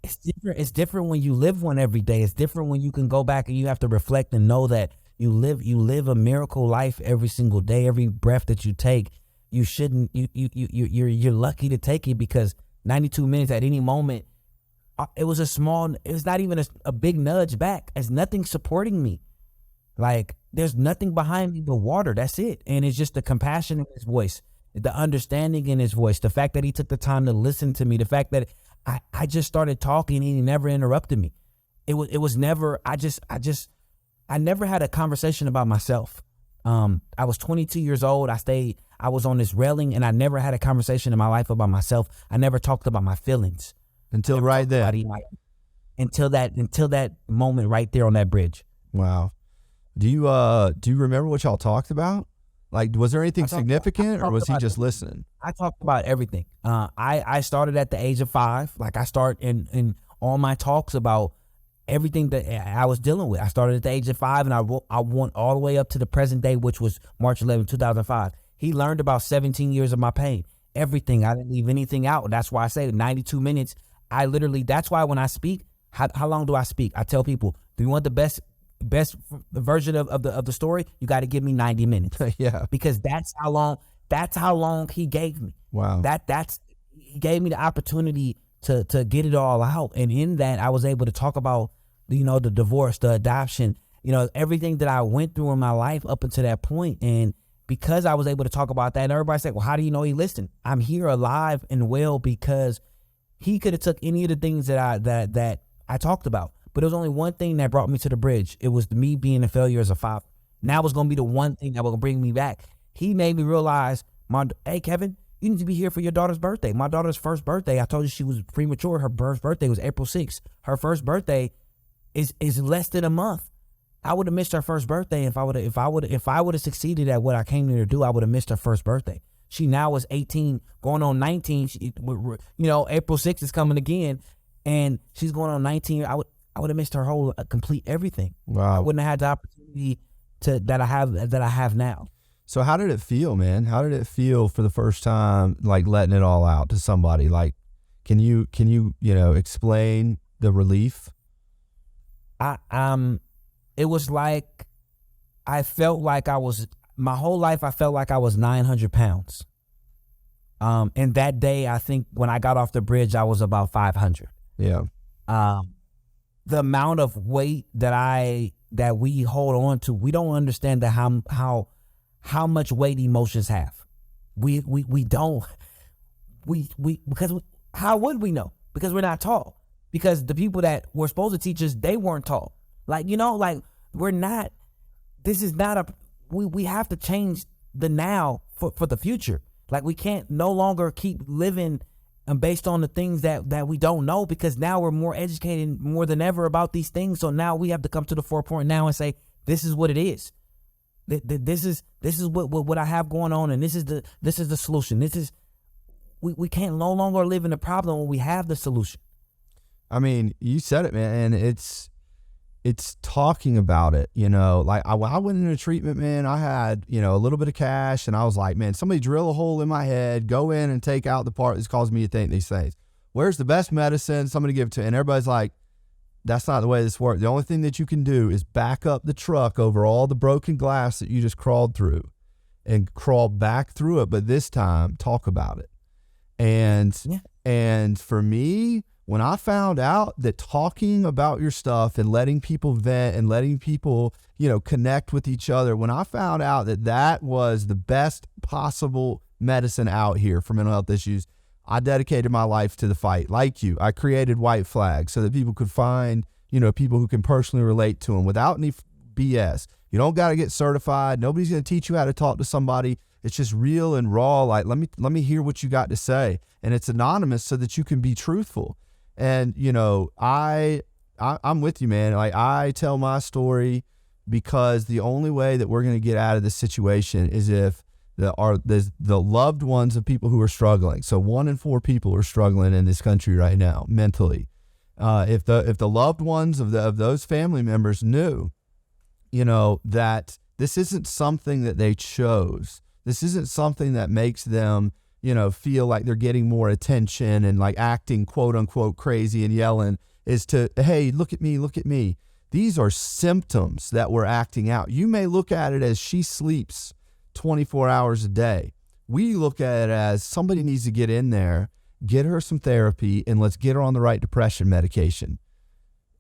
It's different when you live one every day. It's different when you can go back and you have to reflect and know that you live a miracle life every single day. Every breath that you take, you're lucky to take it, because 92 minutes at any moment, it was not even a big nudge back. There's nothing supporting me. Like, there's nothing behind me but water. That's it. And it's just the compassion in his voice, the understanding in his voice, the fact that he took the time to listen to me, the fact that I just started talking and he never interrupted me. It was never, I never had a conversation about myself. I was 22 years old. I was on this railing, and I never had a conversation in my life about myself. I never talked about my feelings. Until right there. Until that moment right there on that bridge. Wow. Do you remember what y'all talked about? Like, was there anything significant, or was he just listening? I talked about everything. I started at the age of 5. Like, I start in all my talks about everything that I was dealing with. I started at the age of 5, and I went all the way up to the present day, which was March 11, 2005. He learned about 17 years of my pain. Everything. I didn't leave anything out. That's why I say 92 minutes. That's why when I speak, how long do I speak? I tell people, do you want the best version of the story? You got to give me 90 minutes. Yeah. Because that's how long he gave me. Wow. He gave me the opportunity to get it all out. And in that, I was able to talk about, the divorce, the adoption, everything that I went through in my life up until that point. And because I was able to talk about that, and everybody said, well, how do you know he listened? I'm here alive and well because he could have took any of the things that I talked about. But there was only one thing that brought me to the bridge. It was me being a failure as a father. Now was going to be the one thing that was going to bring me back. He made me realize, hey, Kevin, you need to be here for your daughter's birthday. My daughter's first birthday, I told you she was premature. Her first birthday was April 6th. Her first birthday is less than a month. I would have missed her first birthday if I would have succeeded at what I came here to do. I would have missed her first birthday. She now is 18, going on 19. April 6th is coming again, and she's going on 19. I would have missed her whole complete everything. Wow. I wouldn't have had the opportunity that I have now. So how did it feel, man? How did it feel for the first time, like letting it all out to somebody? Like, can you explain the relief? It was like, I felt like my whole life I felt like I was 900 pounds. And that day, I think when I got off the bridge, I was about 500. Yeah. The amount of weight that we hold on to, we don't understand how much weight emotions have. We don't. Because how would we know? Because we're not taught. Because the people that were supposed to teach us, they weren't taught. Like, we're not. This is not we have to change the now for the future. Like, we can't no longer keep living based on the things that we don't know, because now we're more educated more than ever about these things. So now we have to come to the forefront now and say, this is what it is. This is what I have going on, and this is the solution. We can't no longer live in the problem when we have the solution. I mean, you said it, man, and it's talking about it, like I went into treatment, man. I had, a little bit of cash, and I was like, man, somebody drill a hole in my head, go in and take out the part that's causing me to think these things. Where's the best medicine? Somebody give it to me. And everybody's like, that's not the way this works. The only thing that you can do is back up the truck over all the broken glass that you just crawled through and crawl back through it. But this time, talk about it. And for me, when I found out that talking about your stuff and letting people vent and letting people, connect with each other, when I found out that was the best possible medicine out here for mental health issues, I dedicated my life to the fight. Like you, I created WhiteFlag so that people could find, people who can personally relate to them without any BS. You don't got to get certified. Nobody's going to teach you how to talk to somebody. It's just real and raw. Like, let me hear what you got to say. And it's anonymous so that you can be truthful. And, I'm with you, man. Like, I tell my story because the only way that we're going to get out of this situation is if the loved ones of people who are struggling. So 1 in 4 people are struggling in this country right now mentally. If the loved ones of those family members knew, that this isn't something that they chose. This isn't something that makes them, feel like they're getting more attention and like acting quote unquote crazy and yelling, is to, hey, look at me, look at me. These are symptoms that we're acting out. You may look at it as she sleeps 24 hours a day. We look at it as somebody needs to get in there, get her some therapy, and let's get her on the right depression medication.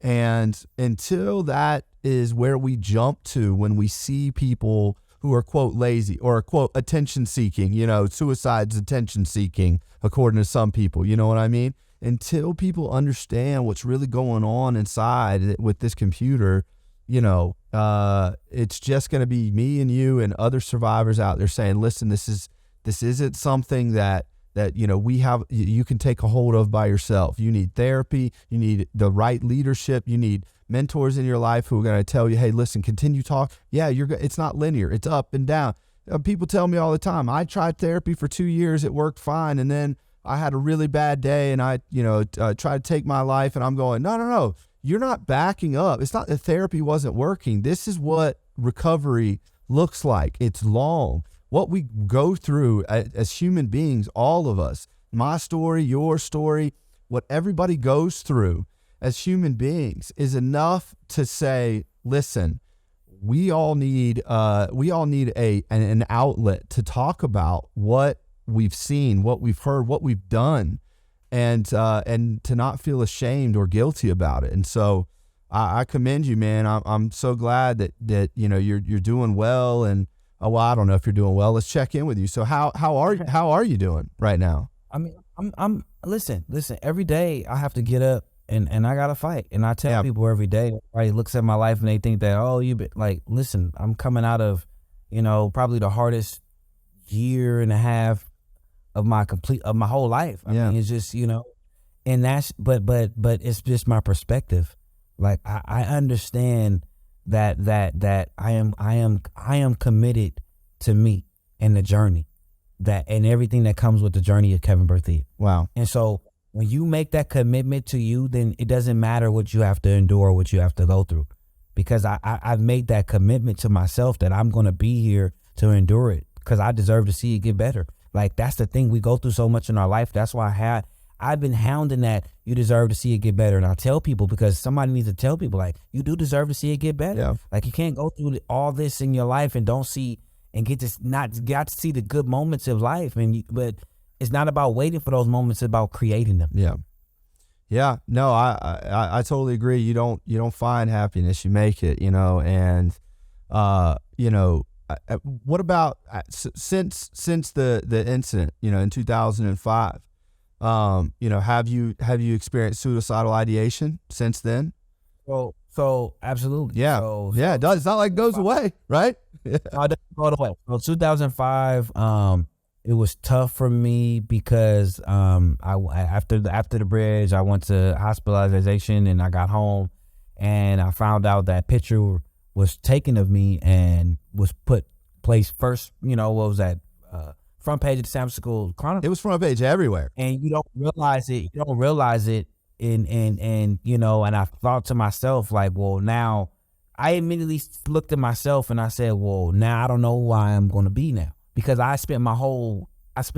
And until that is where we jump to when we see people who are, quote, lazy or, quote, attention seeking, suicide's attention seeking, according to some people, you know what I mean? Until people understand what's really going on inside with this computer, it's just going to be me and you and other survivors out there saying, listen, this isn't something that you can take a hold of by yourself. You need therapy. You need the right leadership. You need mentors in your life who are going to tell you, hey, listen, continue talk. Yeah, it's not linear. It's up and down. People tell me all the time, I tried therapy for 2 years. It worked fine. And then I had a really bad day and I, tried to take my life, and I'm going, no. You're not backing up. It's not that therapy wasn't working. This is what recovery looks like. It's long. What we go through as human beings, all of us, my story, your story, what everybody goes through as human beings is enough to say, listen, we all need an outlet to talk about what we've seen, what we've heard, what we've done, and to not feel ashamed or guilty about it. And so I commend you, man. I'm so glad that you're doing well. And I don't know if you're doing well. Let's check in with you. So how are you doing right now? I mean, I'm listen. Every day I have to get up and I gotta fight. And I tell people every day, everybody looks at my life and they think that, oh, you been like, listen, I'm coming out of, probably the hardest year and a half of my whole life. I mean, it's just, and that's, but it's just my perspective. Like I understand that I am committed to me and the journey and everything that comes with the journey of Kevin Berthia. Wow. And so when you make that commitment to you, then it doesn't matter what you have to endure, what you have to go through. Because I've made that commitment to myself that I'm going to be here to endure it because I deserve to see it get better. Like, that's the thing. We go through so much in our life. That's why I've been hounding that you deserve to see it get better. And I tell people, because somebody needs to tell people, like, you do deserve to see it get better. Yeah. Like, you can't go through all this in your life and don't see and get to see the good moments of life. But it's not about waiting for those moments. It's about creating them. Yeah. Yeah. No, I totally agree. You don't find happiness, you make it, and, what about since the incident, in 2005, have you experienced suicidal ideation since then? So absolutely. Yeah. It does. It's not like it goes away, right? Yeah. No, it doesn't go away. So 2005, it was tough for me because after the bridge, I went to hospitalization and I got home and I found out that picture was taken of me and was placed first. What was that? Front page of the San Francisco Chronicle. It was front page everywhere, and you don't realize it. And I thought to myself, like, well, now I immediately looked at myself and I said, well, now I don't know who I am going to be now. Because I spent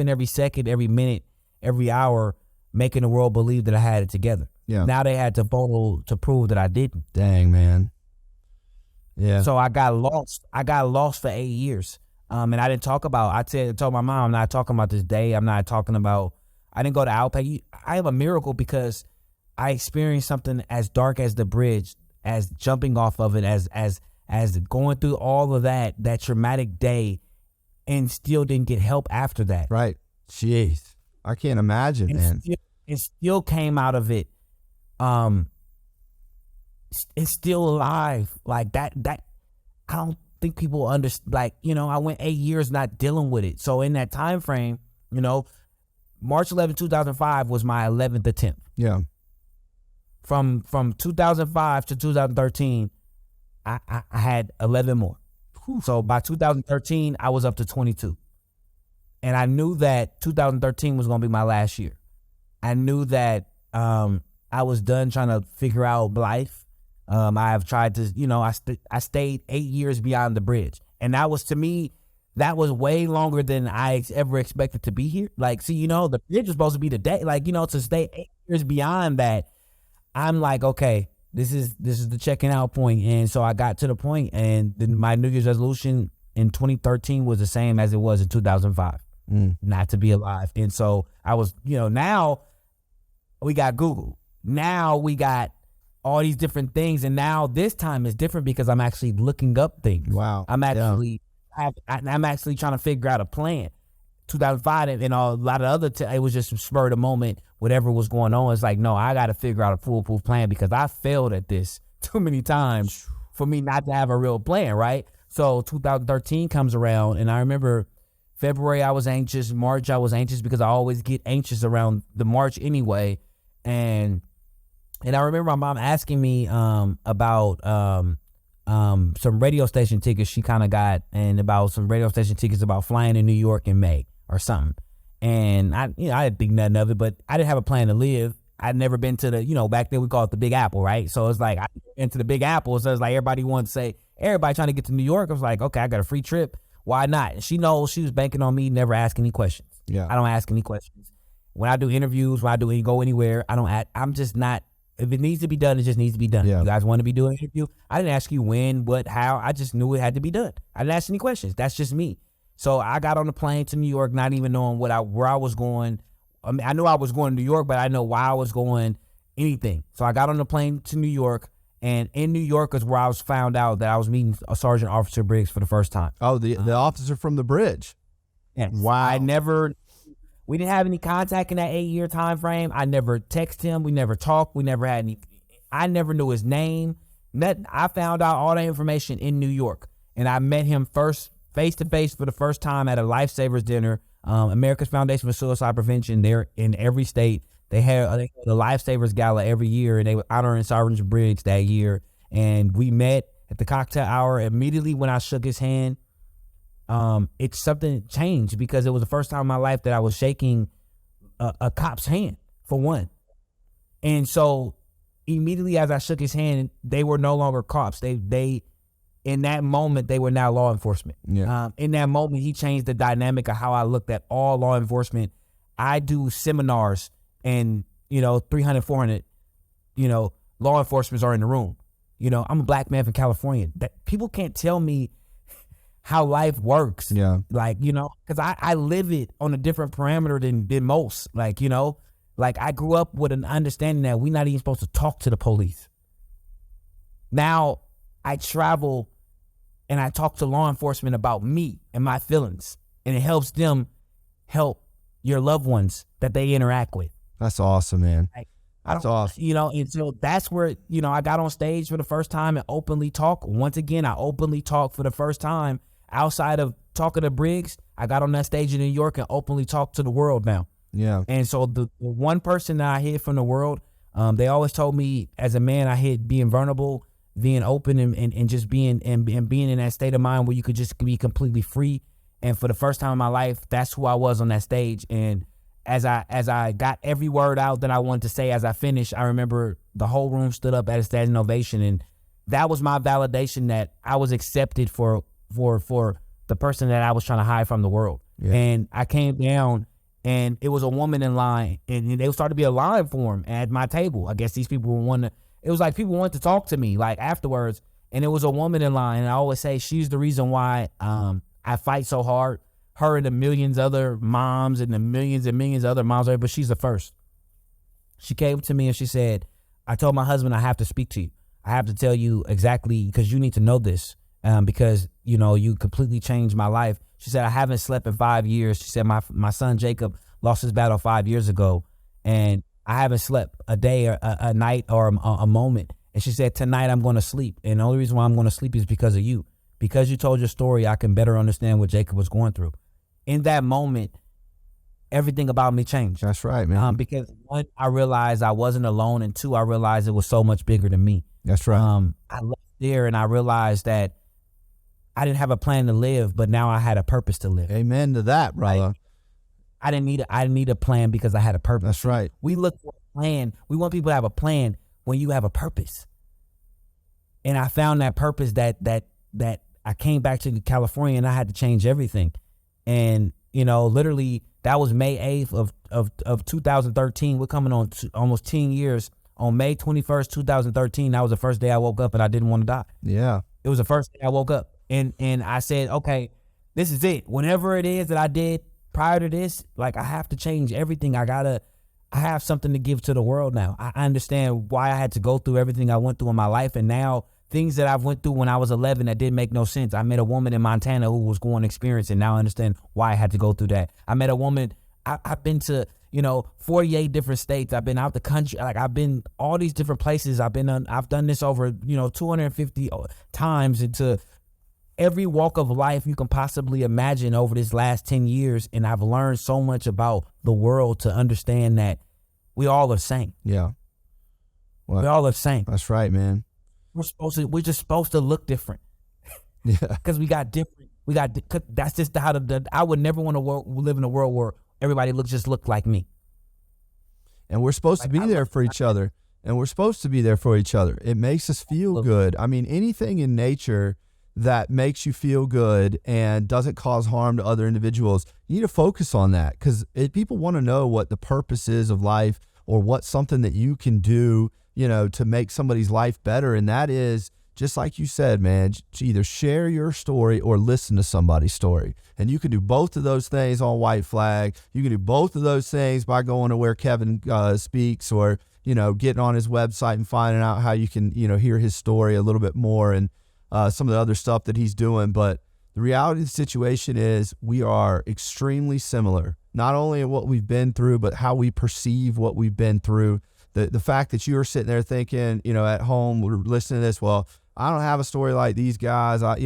every second, every minute, every hour making the world believe that I had it together. Yeah. Now they had to photo to prove that I didn't. Dang, man. Yeah. So I got lost. I got lost for 8 years. And I didn't talk about, I told my mom, I'm not talking about this day. I'm not talking about, I didn't go to Outpay. I have a miracle because I experienced something as dark as the bridge, as jumping off of it, as going through all of that traumatic day, and still didn't get help after that. Right. Jeez. I can't imagine, man. It still came out of it. It's still alive. Like that I don't think people understand. Like, I went 8 years not dealing with it. So in that time frame, March 11, 2005 was my 11th attempt. Yeah. From 2005 to 2013, I had 11 more. So by 2013, I was up to 22. And I knew that 2013 was going to be my last year. I knew that I was done trying to figure out life. I have tried to, I stayed 8 years beyond the bridge. And that was, to me, that was way longer than I ever expected to be here. Like, see, the bridge was supposed to be the day. Like, to stay 8 years beyond that, I'm like, okay, this is the checking out point. And so I got to the point, and then my New Year's resolution in 2013 was the same as it was in 2005, not to be alive. And so I was, now we got Google. Now we got all these different things. And now this time is different because I'm actually looking up things. Wow. I'm actually trying to figure out a plan. 2005 and a lot of other, it was just a spur of the moment, whatever was going on. It's like, no, I got to figure out a foolproof plan because I failed at this too many times for me not to have a real plan, right? So 2013 comes around, and I remember February I was anxious, March I was anxious because I always get anxious around the March anyway. And I remember my mom asking me about some radio station tickets she kind of got, and about some radio station tickets about flying to New York in May or something. And I didn't think nothing of it, but I didn't have a plan to live. I'd never been to the, back then we call it the Big Apple, right? So it's like, I went to the Big Apple. So it's like everybody trying to get to New York. I was like, okay, I got a free trip. Why not? And she knows she was banking on me never asking any questions. Yeah. I don't ask any questions. When I do interviews, go anywhere, I'm just not, if it needs to be done, it just needs to be done. Yeah. You guys want to be doing an interview? I didn't ask you when, what, how. I just knew it had to be done. I didn't ask any questions. That's just me. So I got on the plane to New York, not even knowing where I was going. I mean, I knew I was going to New York, but I didn't know why I was going, anything. So I got on the plane to New York, and in New York is where I was found out that I was meeting a Sergeant Officer Briggs for the first time. Oh, the officer from the bridge. Yes. Wow. We didn't have any contact in that 8-year time frame. I never texted him. We never talked. We never had any. I never knew his name. I found out all that information in New York, and I met him first, face to face, for the first time at a Lifesavers dinner. America's Foundation for Suicide Prevention. They're in every state. They had the Lifesavers Gala every year, and they were honoring Sergeant Briggs that year. And we met at the cocktail hour. Immediately when I shook his hand, it's something changed, because it was the first time in my life that I was shaking a cop's hand for one. And so immediately as I shook his hand, they were no longer cops. They in that moment, they were now law enforcement. Yeah. In that moment, he changed the dynamic of how I looked at all law enforcement. I do seminars and, 300, 400, law enforcement are in the room. I'm a black man from California. That people can't tell me how life works. Yeah. Like, because I live it on a different parameter than most. Like, like I grew up with an understanding that we're not even supposed to talk to the police. Now I travel and I talk to law enforcement about me and my feelings, and it helps them help your loved ones that they interact with. That's awesome, man. Like, That's awesome. And so that's where, I got on stage for the first time and openly talk. Once again, I openly talk for the first time outside of talking to Briggs. I got on that stage in New York and openly talk to the world now. Yeah. And so the one person that I hid from the world, they always told me as a man, I hid being vulnerable, being open and just being being in that state of mind where you could just be completely free. And for the first time in my life, that's who I was on that stage. And as I got every word out that I wanted to say, as I finished, I remember the whole room stood up at a standing ovation. And that was my validation that I was accepted for the person that I was trying to hide from the world. Yeah. And I came down and it was a woman in line, and they started to be a line for him at my table. I guess these people were wanting to, it was like people wanted to talk to me like afterwards, and it was a woman in line. And I always say she's the reason why I fight so hard. Her and the millions other moms and the millions and millions of other moms, but she's the first. She came to me and she said, I told my husband, I have to speak to you. I have to tell you exactly, because you need to know this, because, you completely changed my life. She said, I haven't slept in 5 years. She said, my son Jacob lost his battle 5 years ago, and I haven't slept a day or a night or a moment. And she said, tonight I'm going to sleep. And the only reason why I'm going to sleep is because of you. Because you told your story, I can better understand what Jacob was going through. In that moment, everything about me changed. That's right, man. Because one, I realized I wasn't alone, and two, I realized it was so much bigger than me. That's right. I left there and I realized that I didn't have a plan to live, but now I had a purpose to live. Amen to that, brother. Like, I didn't need a plan because I had a purpose. That's right. We look for a plan. We want people to have a plan when you have a purpose. And I found that purpose that I came back to California and I had to change everything. And, literally that was May 8th of 2013. We're coming on almost 10 years. On May 21st, 2013, that was the first day I woke up and I didn't want to die. Yeah. It was the first day I woke up. And I said, okay, this is it. Whatever it is that I did prior to this, like, I have to change everything. I have something to give to the world now. I understand why I had to go through everything I went through in my life. And now things that I went through when I was 11 that didn't make no sense. I met a woman in Montana who was going to experience it. Now I understand why I had to go through that. I met a woman. I've been to, 48 different states. I've been out the country. Like, I've been all these different places. I've done this over, 250 times into every walk of life you can possibly imagine over this last 10 years. And I've learned so much about the world to understand that we all are the same. Yeah. Well, we all are the same. That's right, man. We're just supposed to look different. Yeah. Because we got different. That's just how I would never want to live in a world where everybody look like me. And we're supposed to be there for each other. And we're supposed to be there for each other. It makes us feel good. I mean, anything in nature that makes you feel good and doesn't cause harm to other individuals, you need to focus on that, because people want to know what the purpose is of life, or what's something that you can do, to make somebody's life better. And that is, just like you said, man, to either share your story or listen to somebody's story. And you can do both of those things on White Flag. You can do both of those things by going to where Kevin speaks, or, getting on his website and finding out how you can, hear his story a little bit more, and some of the other stuff that he's doing. But the reality of the situation is we are extremely similar, not only in what we've been through, but how we perceive what we've been through. The fact that you're sitting there thinking, at home, we're listening to this, well, I don't have a story like these guys. I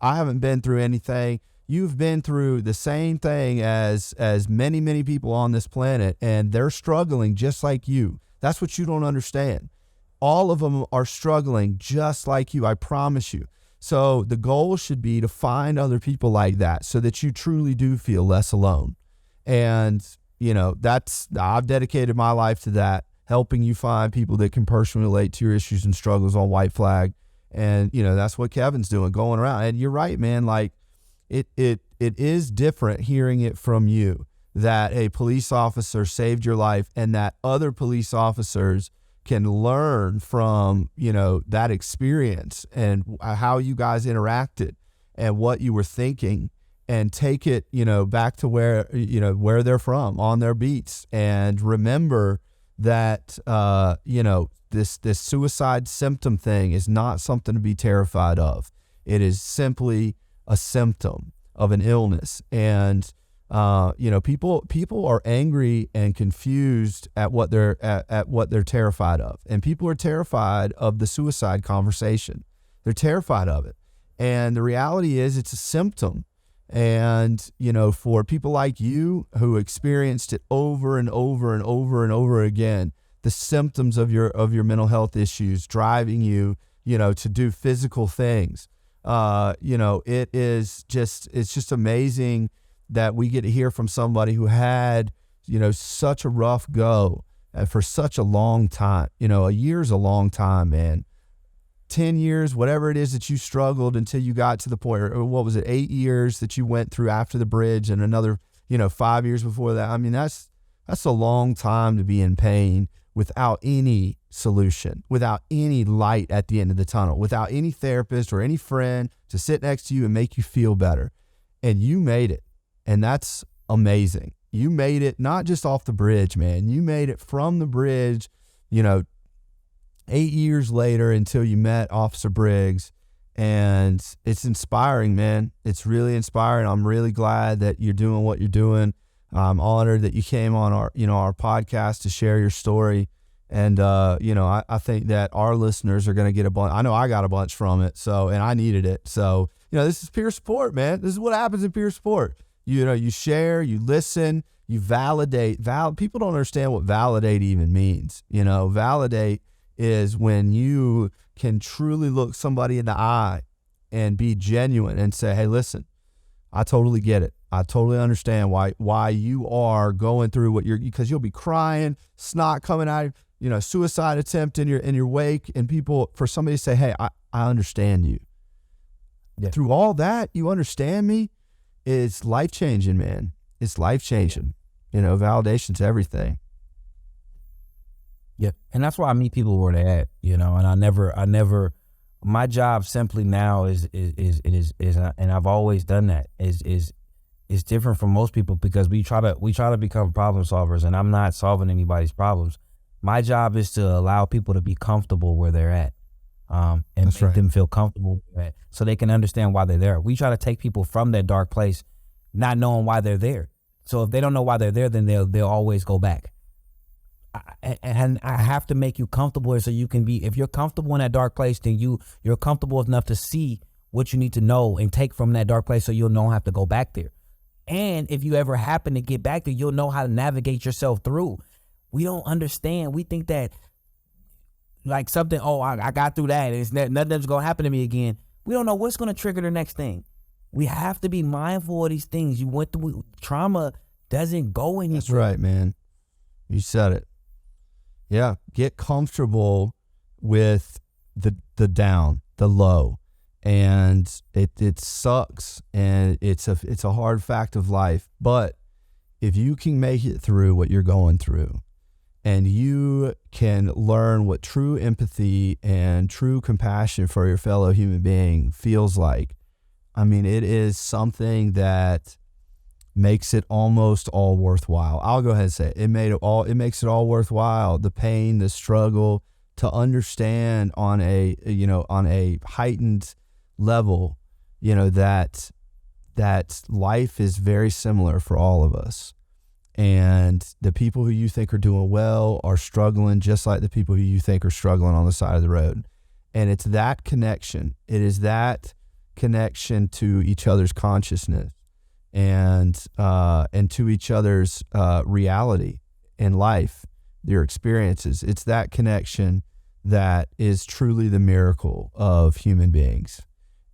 haven't been through anything. You've been through the same thing as many, many people on this planet, and they're struggling just like you. That's what you don't understand. All of them are struggling just like you, I promise you. So the goal should be to find other people like that so that you truly do feel less alone. And I've dedicated my life to that, helping you find people that can personally relate to your issues and struggles on White Flag. And, that's what Kevin's doing, going around. And you're right, man. Like it is different hearing it from you that a police officer saved your life and that other police officers can learn from, that experience and how you guys interacted and what you were thinking, and take it, back to where they're from on their beats, and remember that, this suicide symptom thing is not something to be terrified of. It is simply a symptom of an illness. And, people are angry and confused at what they're terrified of. And people are terrified of the suicide conversation. They're terrified of it. And the reality is it's a symptom. And, for people like you who experienced it over and over and over and over again, the symptoms of your mental health issues driving you, to do physical things, it's just amazing that we get to hear from somebody who had, such a rough go for such a long time. A year's a long time, man. 10 years, whatever it is that you struggled until you got to the point, or what was it, 8 years that you went through after the bridge, and another, 5 years before that. I mean, that's a long time to be in pain without any solution, without any light at the end of the tunnel, without any therapist or any friend to sit next to you and make you feel better. And you made it. And that's amazing. You made it not just off the bridge, man. You made it from the bridge, 8 years later until you met Officer Briggs. And it's inspiring, man. It's really inspiring. I'm really glad that you're doing what you're doing. I'm honored that you came on our podcast to share your story. And, I think that our listeners are going to get a bunch. I know I got a bunch from it. And I needed it. So, this is peer support, man. This is what happens in peer support. You share, you listen, you validate. People don't understand what validate even means. Validate is when you can truly look somebody in the eye and be genuine and say, hey, listen, I totally get it. I totally understand why you are going through because you'll be crying, snot coming out, suicide attempt in your wake, and for somebody to say, hey, I understand you. Yeah. Through all that, you understand me. It's life-changing, man. It's life-changing. Validation's everything. Yeah. And that's why I meet people where they're at, and I never, my job simply now is, and I've always done that, is different from most people, because we try to become problem solvers, and I'm not solving anybody's problems. My job is to allow people to be comfortable where they're at, and That's make right. them feel comfortable where they're at, so they can understand why they're there. We try to take people from that dark place, not knowing why they're there. So if they don't know why they're there, then they'll always go back. And I have to make you comfortable so you can be. If you're comfortable in that dark place, then you're comfortable enough to see what you need to know and take from that dark place, so you'll not have to go back there. And if you ever happen to get back there, you'll know how to navigate yourself through. We don't understand. We think that like something, I got through that, nothing's going to happen to me again. We don't know what's going to trigger the next thing. We have to be mindful of these things. You went through trauma, doesn't go anywhere. That's right, man. You said it. Yeah. Get comfortable with the down, the low. And it sucks, and it's a hard fact of life. But if you can make it through what you're going through, and you can learn what true empathy and true compassion for your fellow human being feels like, I mean, it is something that makes it almost all worthwhile. I'll go ahead and say it. It makes it all worthwhile. The pain, the struggle, to understand on a heightened level, that life is very similar for all of us. And the people who you think are doing well are struggling just like the people who you think are struggling on the side of the road. And it's that connection. It is that connection to each other's consciousness and to each other's reality in life, their experiences. It's that connection that is truly the miracle of human beings.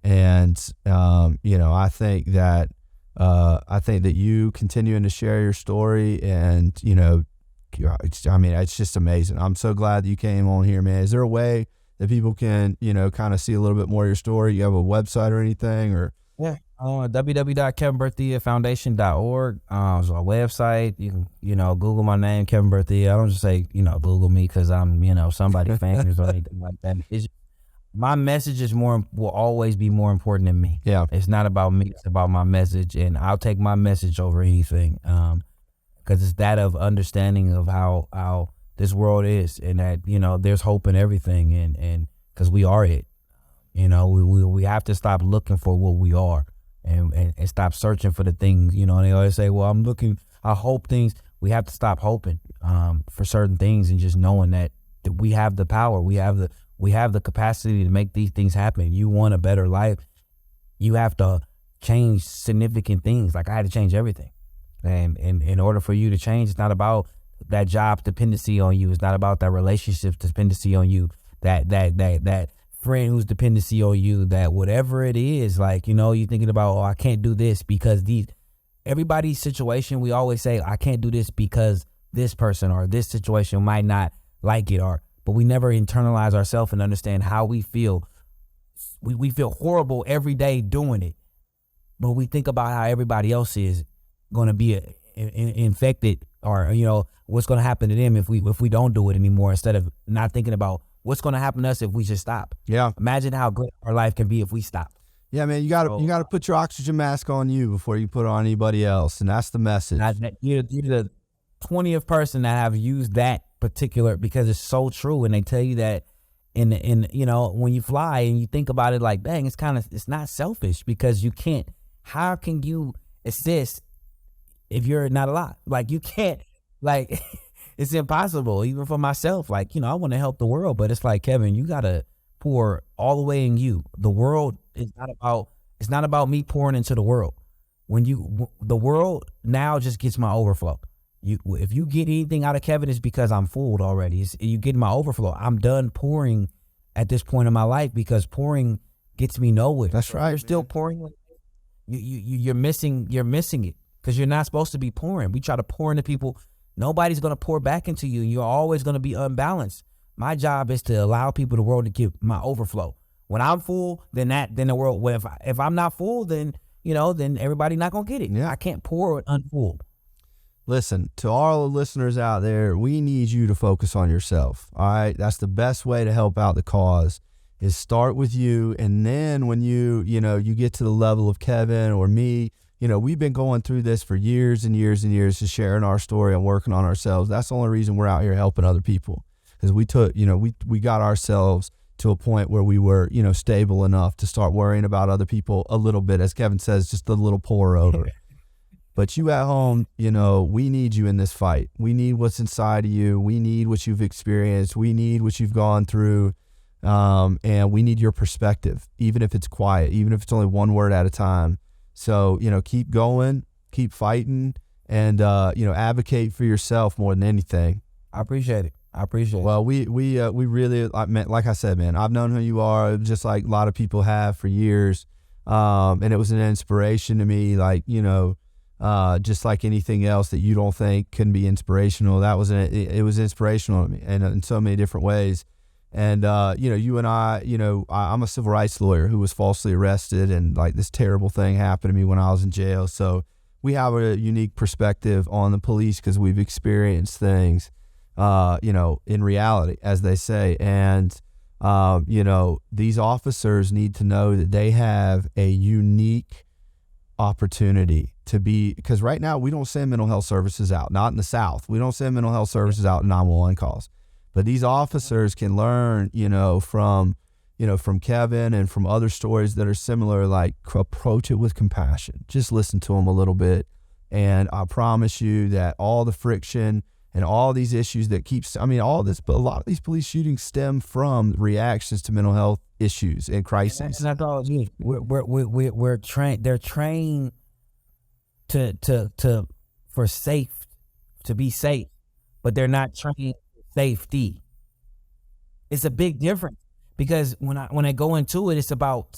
And, I think that I think that you continuing to share your story and, I mean, it's just amazing. I'm so glad that you came on here, man. Is there a way that people can, kind of see a little bit more of your story? You have a website or anything, or? Yeah. www.kevinberthia.org. It's our website. You can, Google my name, Kevin Berthia. I don't just say, Google me because I'm, somebody famous or anything like that. My message will always be more important than me. Yeah. It's not about me. It's about my message, and I'll take my message over anything. Because it's that of understanding of how this world is, and that, there's hope in everything, and because we are it. We have to stop looking for what we are, and stop searching for the things. They always say, well, I hope things. We have to stop hoping for certain things, and just knowing that we have the power. We have the capacity to make these things happen. You want a better life, you have to change significant things. Like, I had to change everything. And in order for you to change, it's not about that job dependency on you. It's not about that relationship dependency on you, that friend who's dependency on you, that whatever it is, like, you're thinking about, I can't do this because everybody's situation, we always say, I can't do this because this person or this situation might not like it, but we never internalize ourselves and understand how we feel. We feel horrible every day doing it, but we think about how everybody else is going to be infected, or what's going to happen to them if we don't do it anymore, instead of not thinking about what's going to happen to us if we just stop. Yeah. Imagine how great our life can be if we stop. Yeah, man, you got to put your oxygen mask on you before you put it on anybody else, and that's the message. You're the 20th person that have used that particular, because it's so true, and they tell you that in when you fly and you think about it, like, dang, it's not selfish, because you can't. How can you assist if you're not alive? Like, you can't, like, it's impossible, even for myself. Like, I want to help the world, but it's like, Kevin, you got to pour all the way in you. The world is it's not about me pouring into the world. The world now just gets my overflow. If you get anything out of Kevin, it's because I'm fooled already. You get my overflow. I'm done pouring at this point in my life, because pouring gets me nowhere. That's right. You're still pouring. You're missing it, because you're not supposed to be pouring. We try to pour into people. Nobody's going to pour back into you. You're always going to be unbalanced. My job is to allow people, the world, to give my overflow. When I'm full, then the world. Well, if I'm not full, then everybody not going to get it. Yeah. I can't pour it unfull. Listen, to all the listeners out there, we need you to focus on yourself. All right. That's the best way to help out the cause, is start with you. And then when you get to the level of Kevin or me, we've been going through this for years and years and years, just sharing our story and working on ourselves. That's the only reason we're out here helping other people, because we got ourselves to a point where we were, stable enough to start worrying about other people a little bit, as Kevin says, just a little pour over. But you at home, we need you in this fight. We need what's inside of you. We need what you've experienced. We need what you've gone through. And we need your perspective, even if it's quiet, even if it's only one word at a time. So, keep going, keep fighting, and, advocate for yourself more than anything. I appreciate it. Well, we really, like I said, man, I've known who you are, just like a lot of people have for years. And it was an inspiration to me, like, just like anything else that you don't think can be inspirational. It was inspirational to me, and in so many different ways. And, you and I, I'm a civil rights lawyer who was falsely arrested, and like this terrible thing happened to me when I was in jail. So we have a unique perspective on the police, because we've experienced things, in reality, as they say. And, these officers need to know that they have a unique opportunity to be, because right now we don't send mental health services out, not in the South. We don't send mental health services out in 911 calls. But these officers can learn, from Kevin and from other stories that are similar, like approach it with compassion. Just listen to them a little bit. And I promise you that all the friction and all these issues that but a lot of these police shootings stem from reactions to mental health issues and crises. That's not all it is. We're trained. They're trained to be safe, but they're not trained safety. It's a big difference, because when I go into it, it's about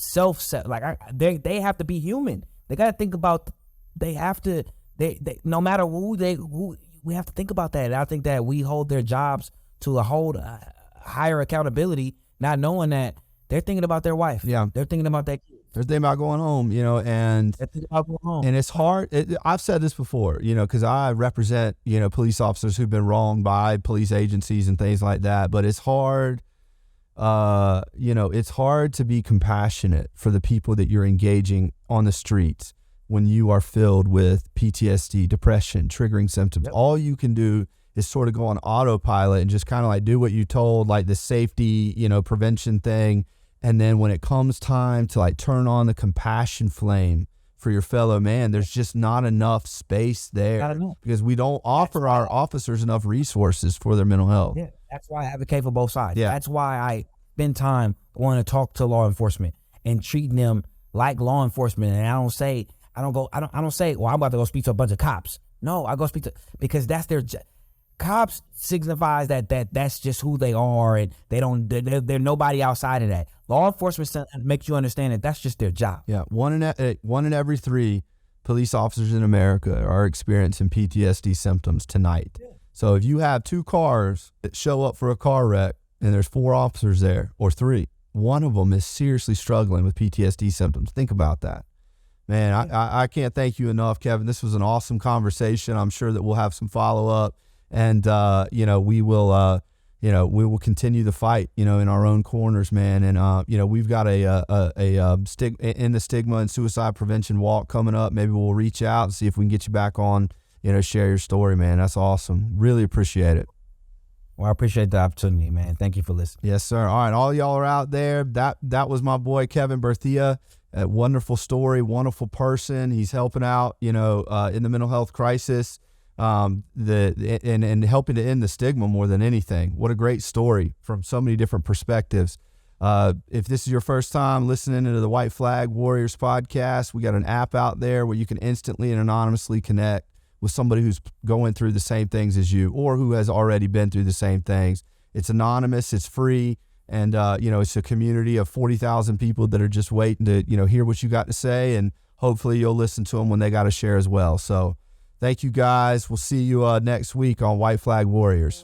they have to be human. They got to think about they have to. They no matter who we have to think about that. And I think that we hold their jobs to a higher accountability, not knowing that they're thinking about their wife. Yeah, they're thinking about their kids. They're thinking about going home, and they're thinking about going home. And it's hard. I've said this before, because I represent, police officers who've been wronged by police agencies and things like that. But it's hard, it's hard to be compassionate for the people that you're engaging on the streets when you are filled with PTSD, depression, triggering symptoms. Yep. All you can do is sort of go on autopilot and just kind of like do what you told, like the safety, prevention thing. And then when it comes time to like turn on the compassion flame for your fellow man, there's just not enough space there because we don't offer our officers enough resources for their mental health. Yeah, that's why I advocate for both sides. Yeah. That's why I spend time going to talk to law enforcement and treating them like law enforcement. And I don't say, well, I'm about to go speak to a bunch of cops. No, I go speak to, because that's their job. Cops signifies that's just who they are, and they're nobody outside of that. Law enforcement makes you understand that that's just their job. Yeah, one in every 3 police officers in America are experiencing PTSD symptoms tonight. Yeah. So if you have 2 cars that show up for a car wreck and there's 4 officers there, or 3, one of them is seriously struggling with PTSD symptoms. Think about that. Man, I can't thank you enough, Kevin. This was an awesome conversation. I'm sure that we'll have some follow-up. And, we will continue the fight, in our own corners, man. And, we've got a stigma and suicide prevention walk coming up. Maybe we'll reach out and see if we can get you back on, share your story, man. That's awesome. Really appreciate it. Well, I appreciate the opportunity, man. Thank you for listening. Yes, sir. All right. All y'all are out there. That was my boy, Kevin Berthia. A wonderful story, wonderful person. He's helping out, in the mental health crisis. And helping to end the stigma more than anything. What a great story from so many different perspectives. If this is your first time listening to the WhiteFlag Warriors podcast, we got an app out there where you can instantly and anonymously connect with somebody who's going through the same things as you, or who has already been through the same things. It's anonymous, it's free, and it's a community of 40,000 people that are just waiting to hear what you got to say, and hopefully you'll listen to them when they got to share as well. So thank you guys. We'll see you next week on WhiteFlag Warriors.